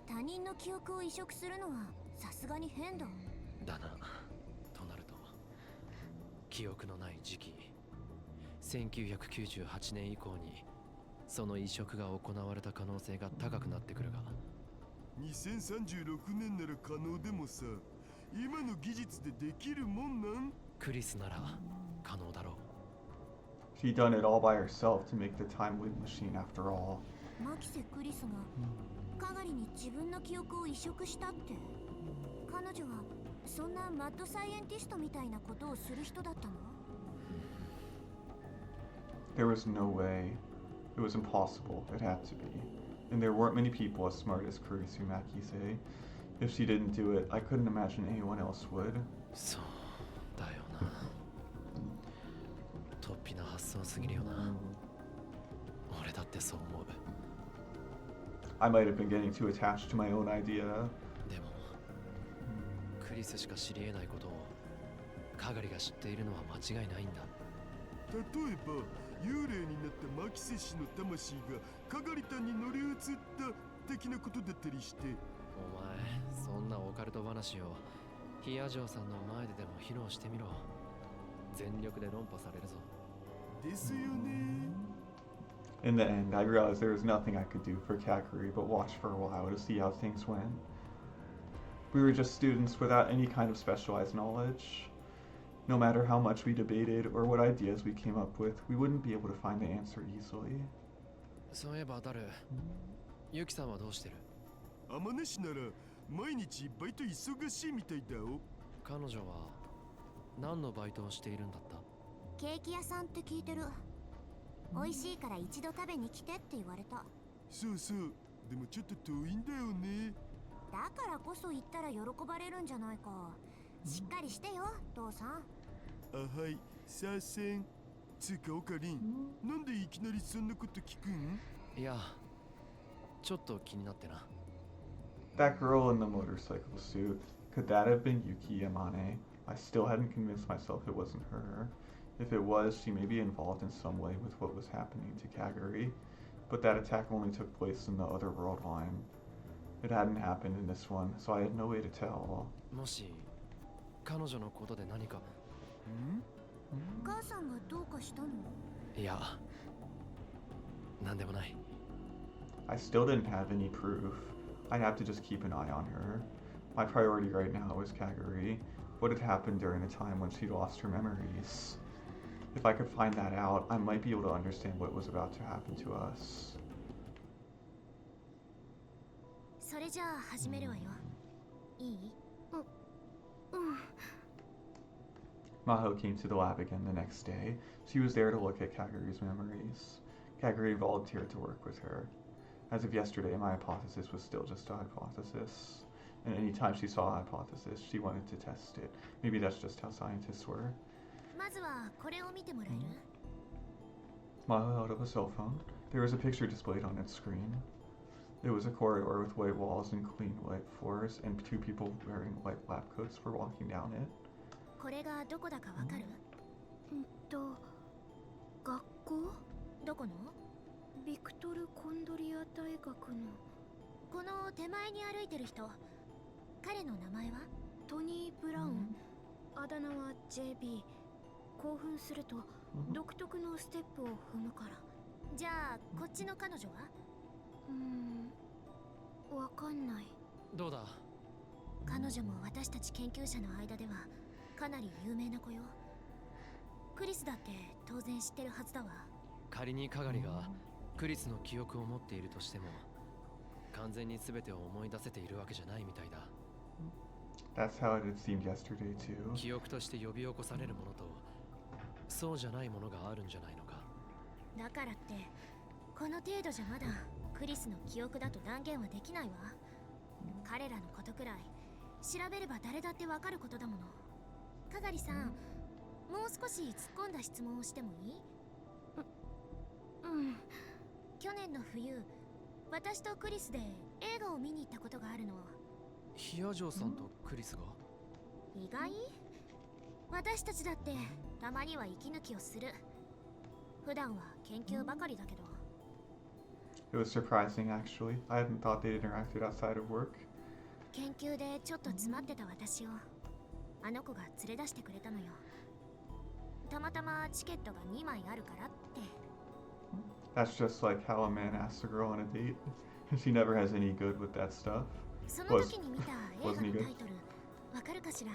他人の記憶を移植するのはさすがに変だ。だな。となると記憶のない時期、1998年以降にその移植が行われた可能性が高くなってくるが、2036年なら可能でもさ、今の技術でできるもんなん？クリスなら可能だろう。 She done it all by herself to make the time loop machine after all. マキセ・クリスがカガリに自分の記憶を移植したって。彼女はそんなマッドサイエンティストみたいなことをする人だったの？ There was no way. It was impossible. It had to be. And there weren't many people as smart as Kurisu Makise. If she didn't do it, I couldn't imagine anyone else would. そうだよな。突飛な発想すぎるよな。俺だってそう思う。 I might have been getting too attached to my own idea. でもクリスしか知り得ないことをカガリが知っているのは間違いないんだ。例えば幽霊になったマキセ氏の魂がカガリタンに乗り移った的なことだったりして。お前そんなオカルト話をヒア嬢さんの前ででも披露してみろ。全力で論破されるぞ。ですよね。In the end, I realized there was nothing I could do for Kagari but watch for a while to see how things went. We were just students without any kind of specialized knowledge. No matter how much we debated or what ideas we came up with, we wouldn't be able to find the answer easily. そういえばダル、ユキさんはどうしてる？天音氏なら毎日バイト忙しいみたいだよ。彼女は何のバイトをしているんだった？ケーキ屋さんって聞いてる。美味しいから一度食べに来てって言われた。そうそう。でもちょっと遠いんだよね。だからこそ言ったら喜ばれるんじゃないか。しっかりしてよ、父さん。あ、はい、さあせん。つうかオカリン、なんでいきなりそんなこと聞くん？いや、ちょっと気になってな。That girl in the motorcycle suit, could that have been Yuki Yamane? I still hadn't convinced myself it wasn't her. If it was, she may be involved in some way with what was happening to Kagari, but that attack only took place in the other world line. It hadn't happened in this one, so I had no way to tell. もし彼女のことで何か。母さんがどうかしたの？いや、なんでもない。I still didn't have any proof. I'd have to just keep an eye on her. My priority right now was Kagari, what had happened during the time when she lost her memories. If I could find that out, I might be able to understand what was about to happen to us. それじゃあ始めるわよ。いい？Maho came to the lab again the next day. She was there to look at Kagari's memories. Kagari volunteered to work with her. As of yesterday, my hypothesis was still just a hypothesis. And anytime she saw a hypothesis, she wanted to test it. Maybe that's just how scientists were. まずはこれを見てもらえる？ Maho held up a cell phone. There was a picture displayed on its screen. It was a corridor with white walls and clean white floors, and two people wearing white lab coats were walking down it. これがどこだかわかる？学校？どこの？ビクトル・コンドリア大学の。この手前に歩いてる人。彼の名前は？トニー・ブラウン。あだ名は JB。興奮すると独特のステップを踏むから。じゃあこっちの彼女は？わかんない。どうだ？彼女も私たち研究者の間ではかなり有名な子よ。クリスだって当然知ってるはずだわ。仮にカガリがクリスの記憶を持っているとしても、完全に全てを思い出せているわけじゃないみたいだ。That's how it had seemed yesterday too. 記憶として呼び起こされるものと、そうじゃないものがあるんじゃないのか。だからってこの程度じゃまだクリスの記憶だと断言はできないわ。彼らのことくらい調べれば誰だってわかることだもの。かがりさん、もう少し突っ込んだ質問をしてもいい？去年の冬、私とクリスで映画を見に行ったことがあるの。ヒア嬢さんとクリスが？意外？私たちだってたまには息抜きをする。普段は研究ばかりだけど。It was surprising, actually. I hadn't thought they interacted outside of work. 研究でちょっと詰まってた私をあの子が連れ出してくれたのよ。たまたまチケットが2枚あるからって。That's just like how a man asks a girl on a date. She never has any good with that stuff. その時に見た映画のタイトルわかるかしら？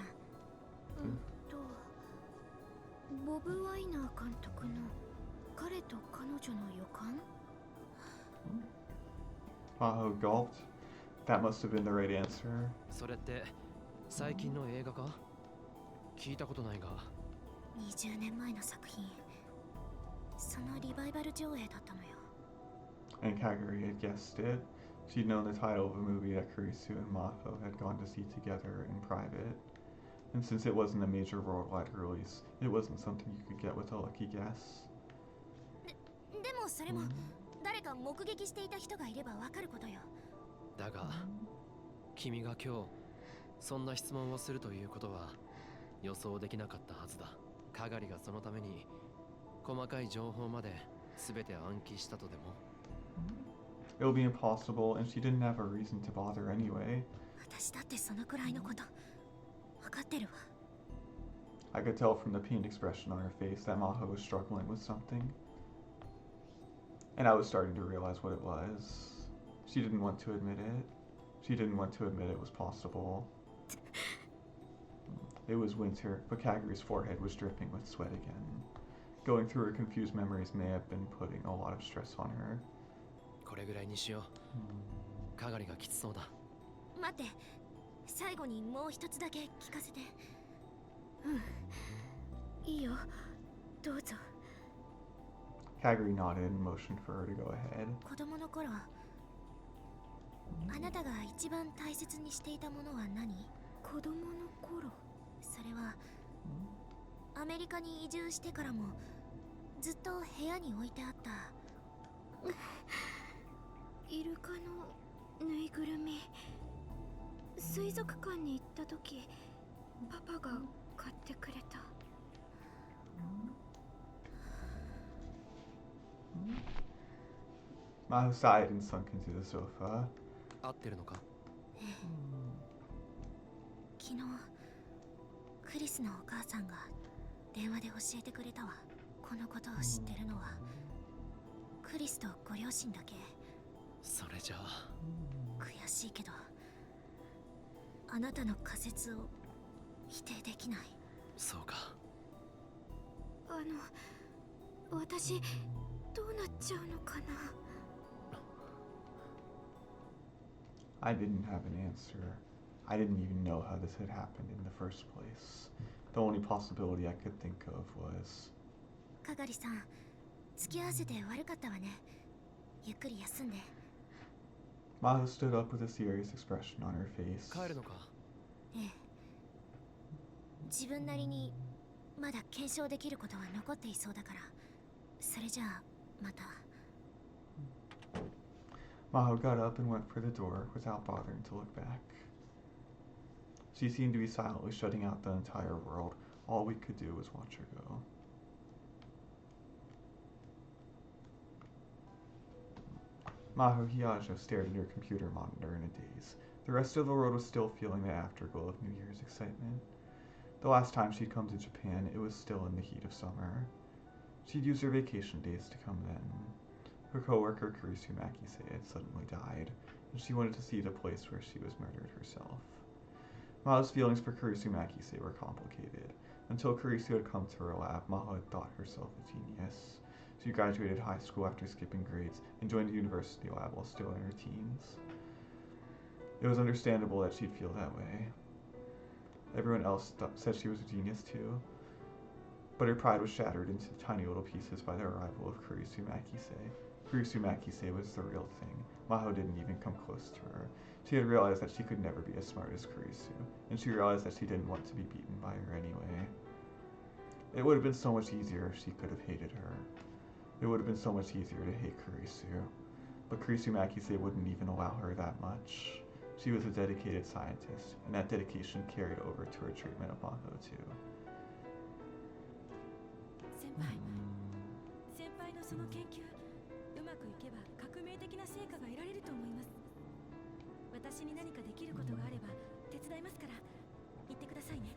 ボブ・ワイナー監督の彼と彼女の予感。Maho gulped. That must have been the right answer. それって最近の映画か？聞いたことないが。20年前の作品。そのリバイバル上映だったのよ。And Kagari had guessed it. She'd known the title of a movie that Kurisu and Maho had gone to see together in private. And since it wasn't a major worldwide release, it wasn't something you could get with a lucky guess. でもそれも誰か目撃していた人がいればわかることよ。だが君が今日そんな質問をするということは予想できなかったはずだ。かがりがそのために細かい情報まで全て暗記したとでも？ It would be impossible, and she didn't have a reason to bother anyway. 私だってそのくらいのこと分かってるわ。I could tell from the pained expression on her face that Maho was struggling with something. And I was starting to realize what it was. She didn't want to admit it. She didn't want to admit it was possible. It was winter, but Kagari's forehead was dripping with sweat again. Going through her confused memories may have been putting a lot of stress on her. これぐらいにしよう。かがりがきつそうだ。待って、最後にもう一つだけ聞かせて。いいよ、どうぞ。Kagari nodded and motioned for her to go ahead. 子供の頃、あなたが一番大切にしていたものは何？子供の頃。それはアメリカに移住してからもずっと部屋に置いてあったイルカのぬいぐるみ。水族館に行った時パパが買ってくれた。Maho sighed and sunk into the sofa. 合ってるのか？昨日クリスのお母さんが電話で教えてくれたわ。このことを知ってるのはクリスとご両親だけ。それじゃあ悔しいけどあなたの仮説を否定できない。そうか。私どうなっちゃうのかな。I didn't have an answer. I didn't even know how this had happened in the first place. The only possibility I could think of was... かがりさん、付き合わせて悪かったわね。ゆっくり休んで。Maho stood up with a serious expression on her face. 帰るのか？ええ。自分なりにまだ検証できることは残っていそうだから。それじゃあ、また。Maho got up and went for the door without bothering to look back. She seemed to be silently shutting out the entire world. All we could do was watch her go. Maho Hiyajo stared at her computer monitor in a daze. The rest of the world was still feeling the afterglow of New Year's excitement. The last time she'd come to Japan, it was still in the heat of summer. She'd used her vacation days to come then. Her coworker Kurisu Makise had suddenly died, and she wanted to see the place where she was murdered herself. Maho's feelings for Kurisu Makise were complicated. Until Kurisu had come to her lab, Maho had thought herself a genius. She graduated high school after skipping grades and joined the university lab while still in her teens. It was understandable that she'd feel that way. Everyone else said she was a genius too, but her pride was shattered into tiny little pieces by the arrival of Kurisu Makise. Kurisu Makise was the real thing. Maho didn't even come close to her. She had realized that she could never be as smart as Kurisu, and she realized that she didn't want to be beaten by her anyway. It would have been so much easier if she could have hated her. It would have been so much easier to hate Kurisu. But Kurisu Makise wouldn't even allow her that much. She was a dedicated scientist, and that dedication carried over to her treatment of Maho too. 先輩、先輩のその研究、うまくいけば革命的な成果が得られると思います。私に何かできることがあれば手伝いますから、言ってくださいね。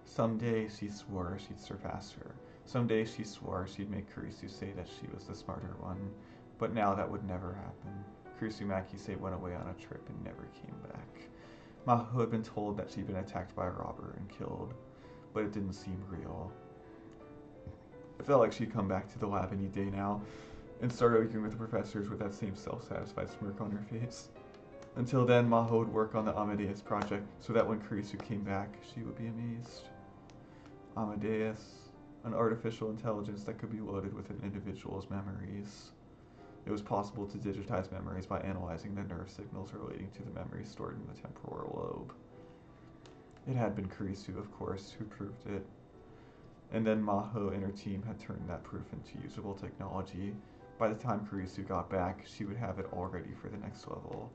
Someday she swore she'd surpass her. Someday she swore she'd make Kurisu say that she was the smarter one. But now that would never happen. Kurisu Makise went away on a trip and never came back. Maho had been told that she'd been attacked by a robber and killed, but it didn't seem real. It felt like she'd come back to the lab any day now and start arguing with the professors with that same self-satisfied smirk on her face. Until then, Maho would work on the Amadeus project so that when Kurisu came back, she would be amazed. Amadeus, an artificial intelligence that could be loaded with an individual's memories. It was possible to digitize memories by analyzing the nerve signals relating to the memories stored in the temporal lobe. It had been Kurisu, of course, who proved it. And then Maho and her team had turned that proof into usable technology. By the time Kurisu got back, she would have it all ready for the next level.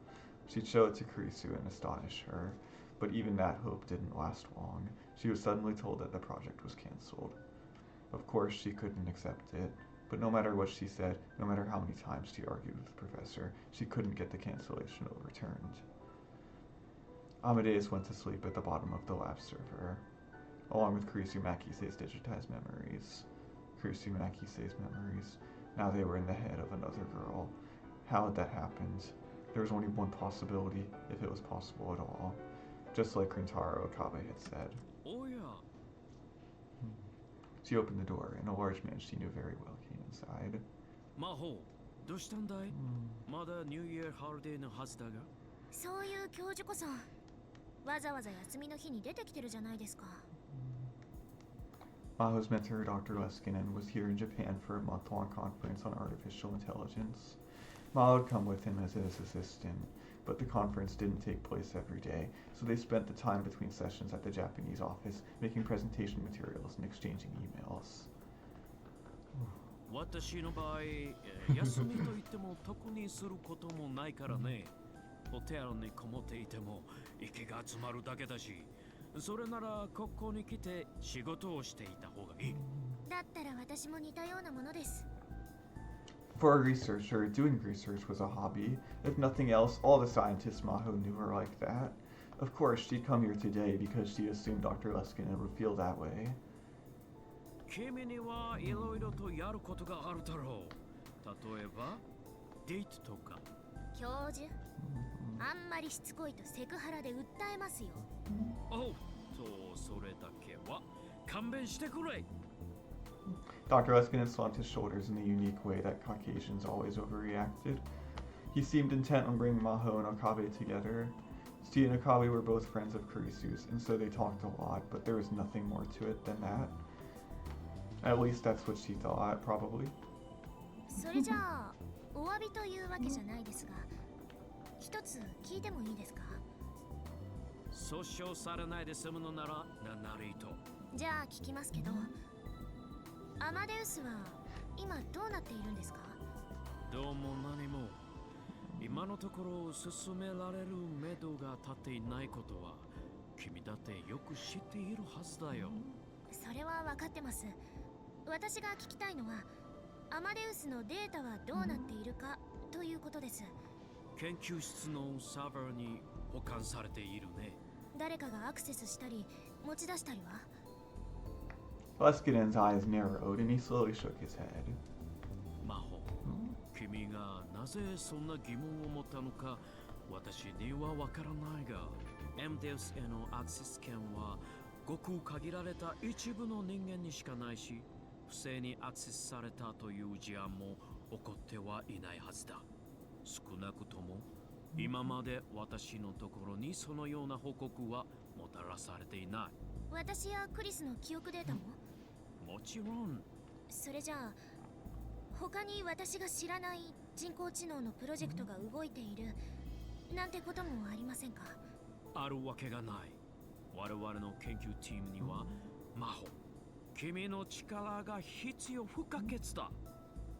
She'd show it to Kurisu and astonish her, but even that hope didn't last long. She was suddenly told that the project was cancelled. Of course, she couldn't accept it. But no matter what she said, no matter how many times she argued with the professor, she couldn't get the cancellation overturned. Amadeus went to sleep at the bottom of the lab server, along with Kurisu Makise's digitized memories. Kurisu Makise's memories. Now they were in the head of another girl. How had that happened? There was only one possibility, if it was possible at all. Just like Rintarou Okabe had said. Oh yeah. She opened the door, and a large man she knew very well came inside. Maho, どうしたんだい? まだニューイヤーハリデーのはずだが。そういう教授こそわざわざ休みの日に出てきてるじゃないですか。Maho's mentor, Dr. Leskinen, was here in Japan for a month-long conference on artificial intelligence. Maho had come with him as his assistant, but the conference didn't take place every day, so they spent the time between sessions at the Japanese office making presentation materials and exchanging emails. 私の場合、休みといっても特にすることもないからね。ホテルにこもっていても息が詰まるだけだし、それならここに来て仕事をしていた方がいい。だったら私も似たようなものです。For a researcher, doing research was a hobby. If nothing else, all the scientists Maho knew were like that. Of course, she'd come here today because she assumed Dr. Leskinen would feel that way. 君にはいろいろとやることがあるだろう。例えば、デートとか。教授、あんまりしつこいとセクハラで訴えますよ。おっと、それだけは勘弁してくれ。Dr. Leskinen slumped his shoulders in the unique way that Caucasians always overreacted. He seemed intent on bringing Maho and Okabe together. She and Okabe were both friends of Kurisu's, and so they talked a lot, but there was nothing more to it than that. At least that's what she thought, probably. それじゃあ、お詫びというわけじゃないですが、一つ聞いてもいいですか？訴訟されないで済むのなら何なりと。じゃあ聞きますけど、アマデウスは今どうなっているんですか？どうも何も。今のところ進められる目処が立っていないことは君だってよく知っているはずだよ。それは分かってます。私が聞きたいのはアマデウスのデータはどうなっているかということです。研究室のサーバーに保管されているね。誰かがアクセスしたり持ち出したりは？ Leskinen's eyes narrowed and he slowly shook his head. マホ、君がなぜそんな疑問を持ったのか私にはわからないが、エムデウスへのアクセス権はごく限られた一部の人間にしかないし、不正にアクセスされたという事案も起こってはいないはずだ。少なくとも今まで私のところにそのような報告はもたらされていない。私やクリスの記憶データも？もちろん。それじゃあ他に私が知らない人工知能のプロジェクトが動いているなんてこともありませんか？あるわけがない。我々の研究チームには魔法、君の力が必要不可欠だ。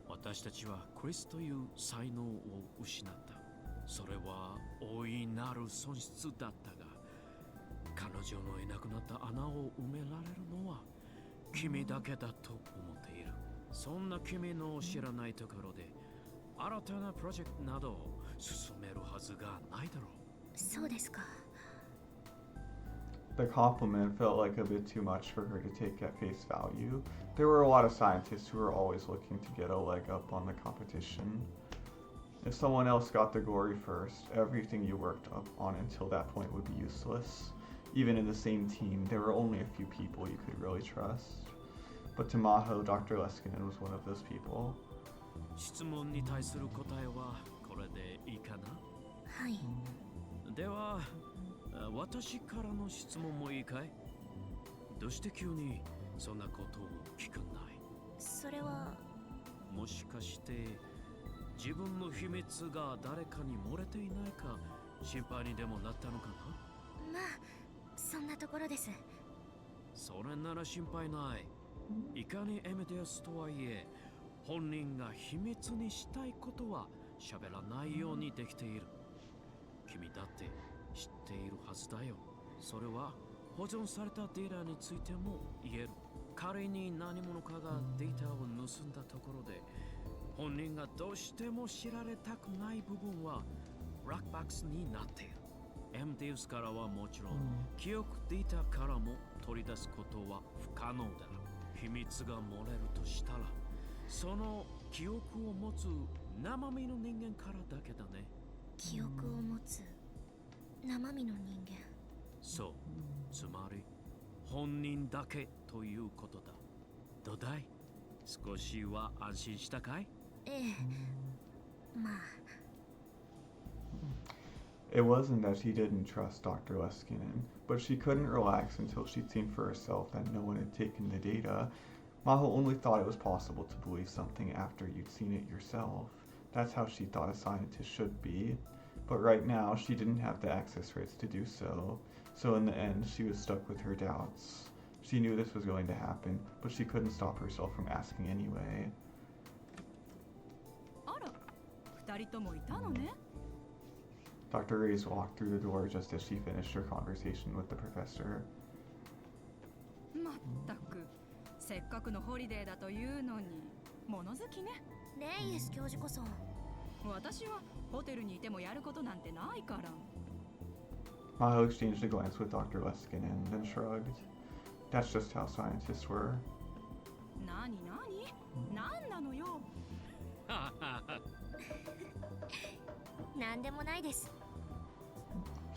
私たちはクリスという才能を失った。それは大いなる損失だったが、彼女のいなくなった穴を埋められるのは君だけだと思っている。そんな君の知らないところで新たなプロジェクトなどを進めるはずがないだろう。そうですか。The compliment felt like a bit too much for her to take at face value. There were a lot of scientists who were always looking to get a leg up on the competition. If someone else got the glory first, everything you worked up on until that point would be useless. Even in the same team, there were only a few people you could really trust. But to Maho, Dr. Leskinen was one of those people. 質問に対する答えはこれでいいかな？はい。では、私からの質問もいいかい？どうして急にそんなことを聞くんだい？それはもしかして自分の秘密が誰かに漏れていないか心配にでもなったのかな？まあそんなところです。それなら心配ない。いかにエメデウスとはいえ本人が秘密にしたいことは喋らないようにできている。君だって知っているはずだよ。それは保存されたデータについても言える。仮に何者かがデータを盗んだところで本人がどうしても知られたくない部分はブラックボックスになっている。エムデウスからはもちろん、記憶データからも取り出すことは不可能だ。秘密が漏れるとしたらその記憶を持つ生身の人間からだけだね。記憶を持つ生身の人間。そう、つまり本人だけということだ。どうだい？少しは安心したかい？ええ、まあ。It wasn't that she didn't trust Dr. Leskinen, but she couldn't relax until she'd seen for herself that no one had taken the data. Maho only thought it was possible to believe something after you'd seen it yourself. That's how she thought a scientist should be. But right now, she didn't have the access rights to do so. So in the end, she was stuck with her doubts. She knew this was going to happen, but she couldn't stop herself from asking anyway. あら、二人ともいたのね。Dr. Reyes walked through the door just as she finished her conversation with the professor. まったく、せっかくのホリデーだというのに、物好きね。レイエス教授こそ。私はホテルにいてもやることなんてないから。Maho exchanged a glance with Dr. Leskinen, then shrugged. That's just how scientists were. 何なのよ。なんでもないです。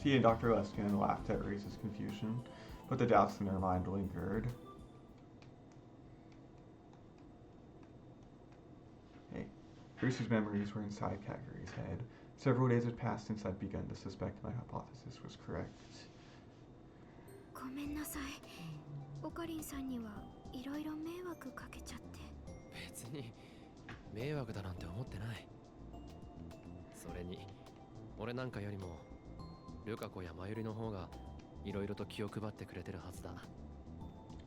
She and Dr. Leskinen laughed at Reyes' confusion, but the doubts in her mind lingered. Hey, Kurisu's memories were inside Kagari's head. Several days had passed since I'd begun to suspect my hypothesis was correct. ごめんなさい。オカリンさんにはいろいろ迷惑かけちゃって。別に迷惑だなんて思ってない。それに俺なんかよりもルカ子やマユリの方がいろいろと気を配ってくれてるはずだ。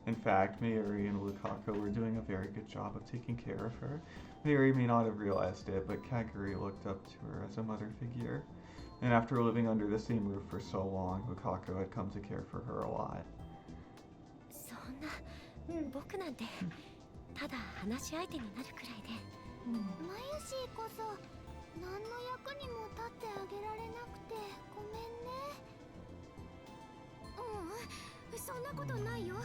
In fact, Mayuri and Lukako were doing a very good job of taking care of her. Mayuri may not have realized it, but Kagari looked up to her as a mother figure. And after living under the same roof for so long, Lukako had come to care for her a lot. そんな、僕なんてただ話し相手になるくらいで。マユシーこそ何の役にも立ってあげられなくてごめんね。そんなことないよ。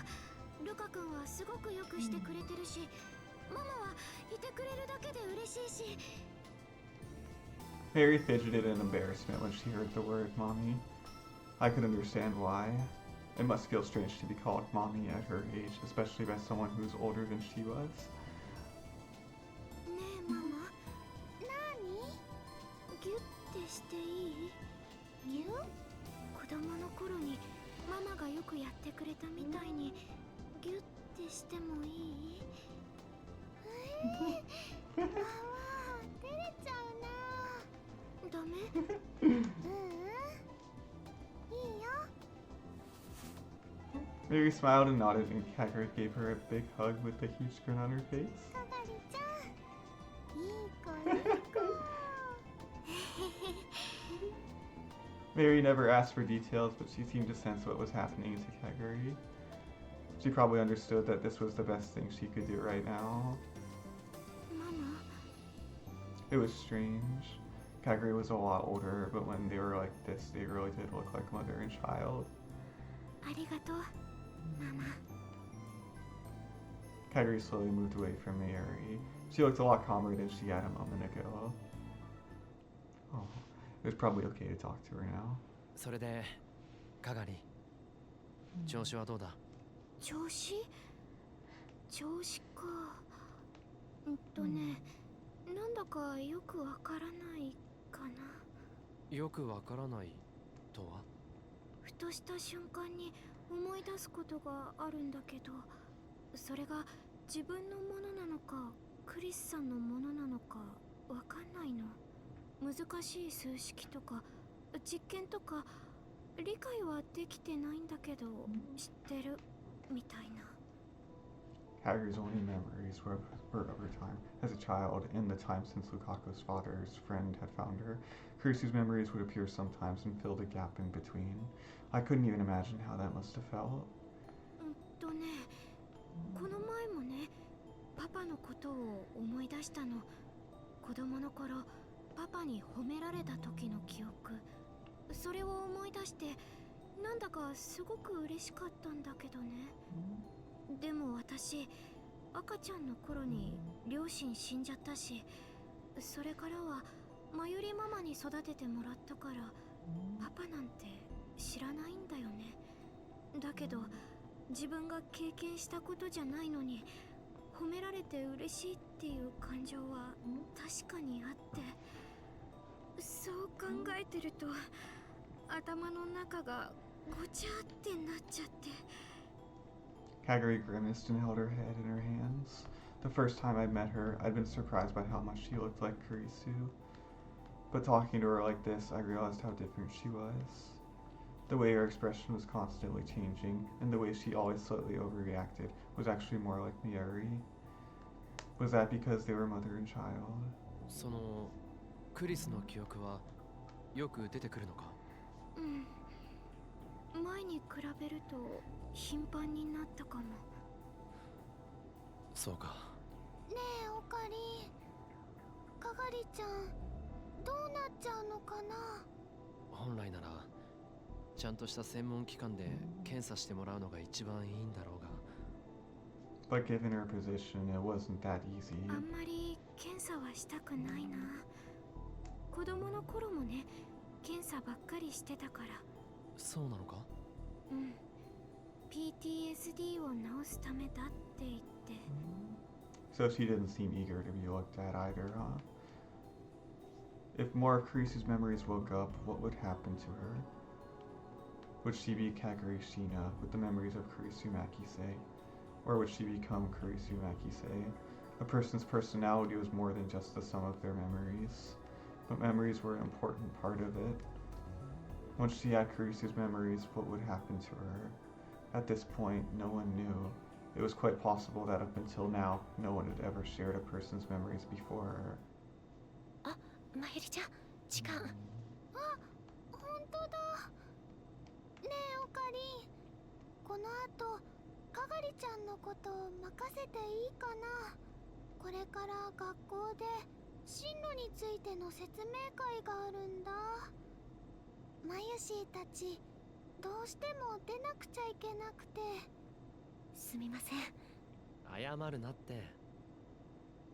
ルカ君はすごくよくしてくれてるし、ママはいてくれるだけで嬉しいし。Mary fidgeted in embarrassment when she heard the word mommy. I could understand why. It must feel strange to be called mommy at her age, especially by someone who's older than she was. ねえママ、何？ギュッてしていい？ギュ？子供の頃にママがよくやってくれたみたいにギュッてしてもいい？ママ、照れちゃうな。Mary smiled and nodded, and Kagari gave her a big hug with a huge grin on her face. Mary never asked for details, but she seemed to sense what was happening to Kagari. She probably understood that this was the best thing she could do right now. Mama. It was strange. Kagari was a lot older, but when they were like this, they really did look like mother and child. Arigato, Mama. Kagari slowly moved away from Mary. She looked a lot calmer than she had a moment ago. Oh, it was probably okay to talk to her now. それで、かがり、調子はどうだ？調子か。なんだかよくわからないかな。よくわからないとは？ふとした瞬間に思い出すことがあるんだけど、それが自分のものなのかクリスさんのものなのかわかんないの。難しい数式とか実験とか理解はできてないんだけど知ってるみたいな。Kagari's only memories were of her time as a child and the time since Lukaku's father's friend had found her. Kurisu's memories would appear sometimes and fill the gap in between. I couldn't even imagine how that must have felt. この前もね、パパのことを思い出したの。子供の頃、パパに褒められた時の記憶。それを思い出して、なんだかすごく嬉しかったんだけどね。でも私、赤ちゃんの頃に両親死んじゃったし、それからはまゆりママに育ててもらったから、パパなんて知らないんだよね。だけど、自分が経験したことじゃないのに、褒められて嬉しいっていう感情は確かにあって、そう考えてると、頭の中がごちゃってなっちゃって。Kagari grimaced and held her head in her hands. The first time I'd met her, I'd been surprised by how much she looked like Kurisu. But talking to her like this, I realized how different she was. The way her expression was constantly changing, and the way she always slightly overreacted, was actually more like Miyuri. Was that because they were mother and child? そのクリスの記憶はよく出てくるのか？前に比べると頻繁になったかも。そうか。ねえ、おかり。かがりちゃん、どうなっちゃうのかな？本来ならちゃんとした専門機関で検査してもらうのが一番いいんだろうが。But given her position, it wasn't that easy. あんまり検査はしたくないな。子供の頃もね、検査ばっかりしてたから。そうなのか？PTSD を治すためだって言って。So she didn't seem eager to be looked at either, huh? If more of Kurisu's memories woke up, what would happen to her? Would she be Kagari Shina with the memories of Kurisu Makise? Or would she become Kurisu Makise? A person's personality was more than just the sum of their memories, but memories were an important part of it. Once she had Kurisu's memories, what would happen to her? At this point, no one knew. It was quite possible that up until now, no one had ever shared a person's memories before her. あ、まゆりちゃん、時間。あ、本当だ。ねえ、おかり。この後、かがりちゃんのことを任せていいかな。これから学校で進路についての説明会があるんだ。まゆしーたち、どうしても出なくちゃいけなくて。すみません。謝るなって。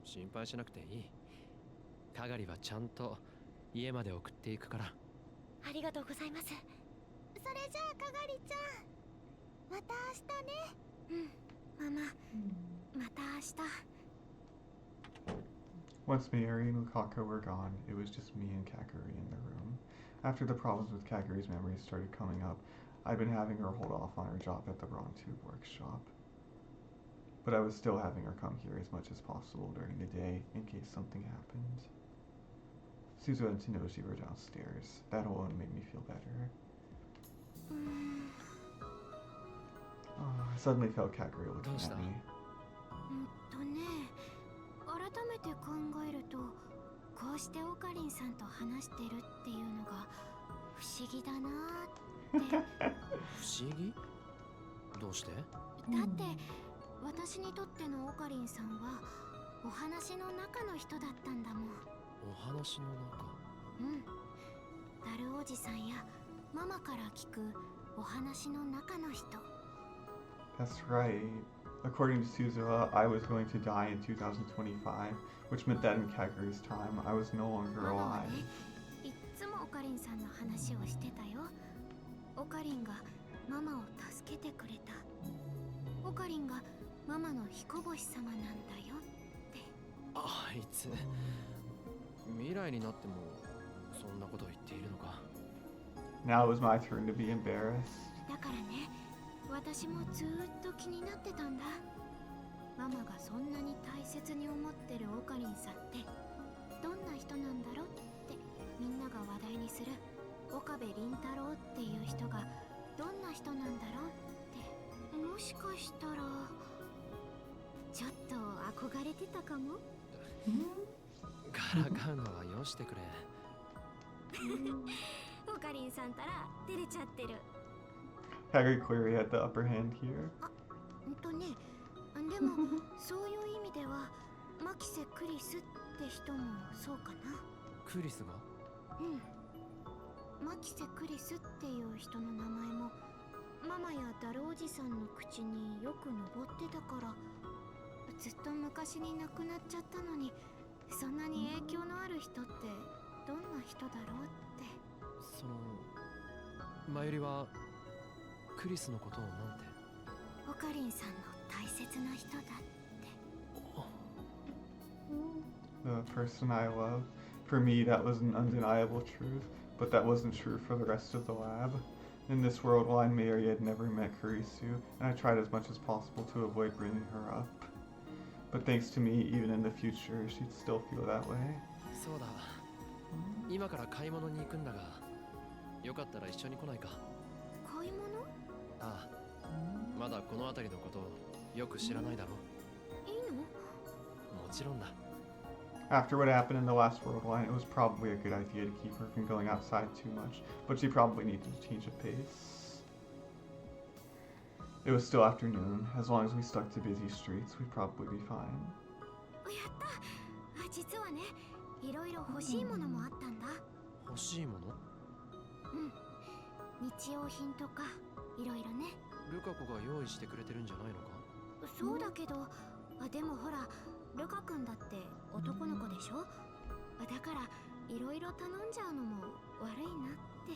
心配しなくていい。かがりはちゃんと家まで送っていくから。ありがとうございます。それじゃあ、かがりちゃん。また明日ね。ママ。また明日。Once Mayuri and Lukaku were gone, it was just me and Kagari in the room. After the problems with Kagari's memories started coming up, I'd been having her hold off on her job at the Ron Tube workshop. But I was still having her come here as much as possible during the day in case something happened. Suzu and Tenoshi were downstairs. That alone made me feel better. I suddenly felt Kagari looking at me. 改めて考えると、こうしてオカリンさんと話してるっていうのが不思議だなーって。不思議？どうして？だって私にとってのオカリンさんはお話の中の人だったんだもん。お話の中？ダルおじさんやママから聞くお話の中の人。 That's right. According to Suzuha, I was going to die in 2025, which meant that in Kagari's time, I was no longer ママは alive. ね、いっつもオカリンさんの話をしてたよ。オカリンがママを助けてくれた。オカリンがママの彦星様なんだよって。あいつ、未来になってもそんなことを言っているのか。 Now it was my turn to be embarrassed. だからね、私もずーっと気になってたんだ。ママがそんなに大切に思ってるオカリンさんってどんな人なんだろうってみんなが話題にする岡部倫太郎っていう人がどんな人なんだろうって、もしかしたらちょっと憧れてたかも。からかうのはよしてくれ。オカリンさんたら照れちゃってる。 Kagari clearly had the upper hand here. でもそういう意味ではマキセ・クリスって人もそうかな。クリスが？マキセ・クリスっていう人の名前もママやダルおじさんの口によく上ってたから、ずっと昔に亡くなっちゃったのにそんなに影響のある人ってどんな人だろうって。その前よりはクリスのことをなんて？オカリンさんの大切な人だって。 The person I love. For me, that was an undeniable truth, but that wasn't true for the rest of the lab. In this world, while Mary had never met Kurisu, and I tried as much as possible to avoid bringing her up. But thanks to me, even in the future, she'd still feel that way. そうだ。今から買い物に行くんだが、よかったら一緒に来ないか？買い物？ああ、まだこの辺りのことよく知らないだろう。いいの？もちろんだ。 After what happened in the last world line, it was probably a good idea to keep her from going outside too much, but she probably needed to change of pace. It was still afternoon. As long as we stuck to busy streets, we'd probably be fine. やった。実はね、いろいろ欲しいものもあったんだ。欲しいもの？日用品とかいろいろね。ルカ子が用意してくれてるんじゃないのか？そうだけど、でもほら、ルカ君だって男の子でしょ。だからいろいろ頼んじゃうのも悪いなって。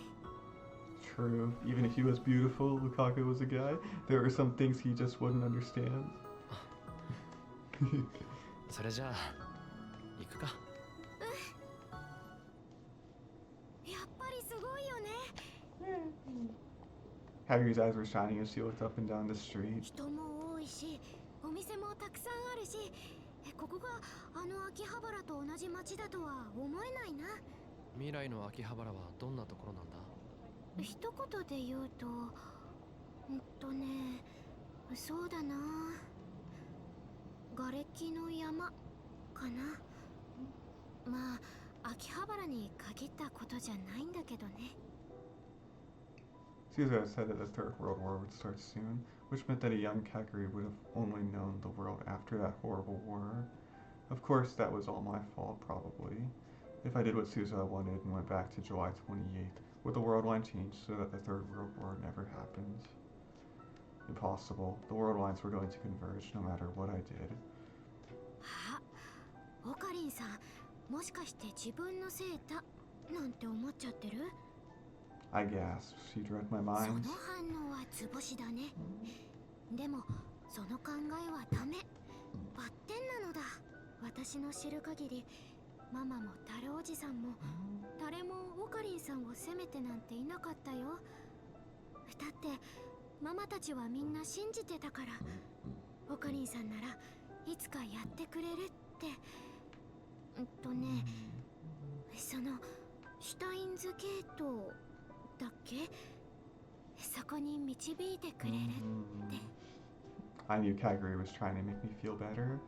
True. Even if he was beautiful, Lukaku was a guy. There were some things he just wouldn't understand. それじゃあ行くか。やっぱりすごいよね。 Kagari's eyes were shining as she looked up and down the street. 人も多いし、お店もたくさんあるし、ここがあの秋葉原と同じ街だとは思えないな。未来の秋葉原はどんなところなんだ？一言で言うと、そうだな。瓦礫の山かな。まあ、秋葉原に限ったことじゃないんだけどね。 Suzu had said that the Third World War would start soon, which meant that a young Kagari would have only known the world after that horrible war. Of course, that was all my fault, probably. If I did what Suzu wanted and went back to July 28th, would the world line change so that the Third World War never happened? Impossible. The world lines were going to converge no matter what I did. あ、オカリンさん、もしかして自分のせいだなんて思っちゃってる？ I gasped. She'd read my そ mind. の反応は図星だね。でもその考えはダメ。バッテンなのだ。私の知る限り、ママもダルおじさんも誰もオカリンさんを責めてなんていなかったよ。だってママたちはみんな信じてたから、オカリンさんならいつかやってくれるって。そのシュタインズゲートだっけ、そこに導いてくれるって。I knew Kagari was trying to make me feel better,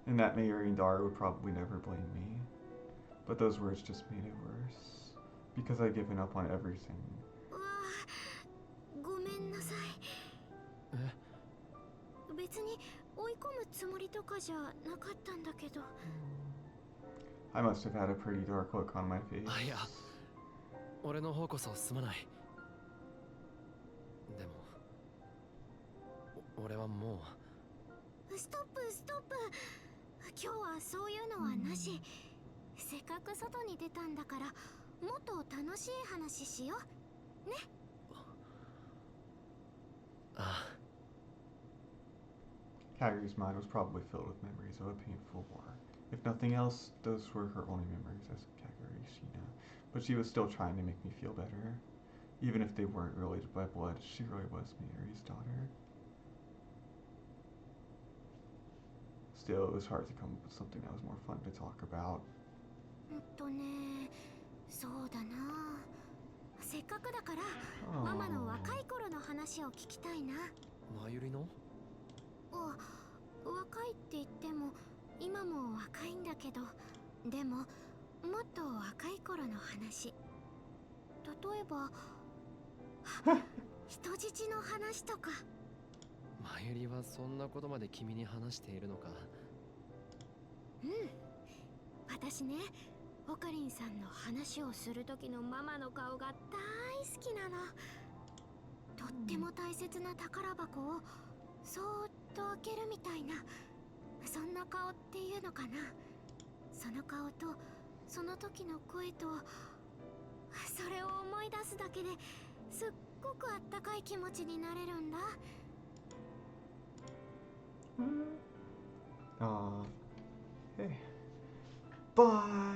and that Rintarou would probably never blame me. But those words just made it worse, because I'd given up on everything. うわあ、ごめんなさい。別に追い込むつもりとかじゃなかったんだけど。I must have had a pretty dark look on my face. あ、いや、俺の方こそすまない。でも俺はもうストップストップ、今日はそういうのはなし。せっかく外に出たんだからもっと楽しい話しようね。ああ。Kagari's mind was probably filled with memories of a painful war. If nothing else, those were her only memories as Kagari Shina. But she was still trying to make me feel better. Even if they weren't related by blood, she really was Mayuri's daughter. Still, it was hard to come up with something that was more fun to talk about. そうだな。せっかくだからママの若い頃の話を聞きたいな。マユリの？若いって言っても今も若いんだけど、でももっと若い頃の話。例えば人質の話とか。マユリはそんなことまで君に話しているのか？うん、私ね、オカリンさんの話をする時のママの顔が大好きなの。とっても大切な宝箱をそーっと開けるみたいな、そんな顔っていうのかな。その顔とその時の声と、それを思い出すだけですっごくあったかい気持ちになれるんだ。Hey. Bye!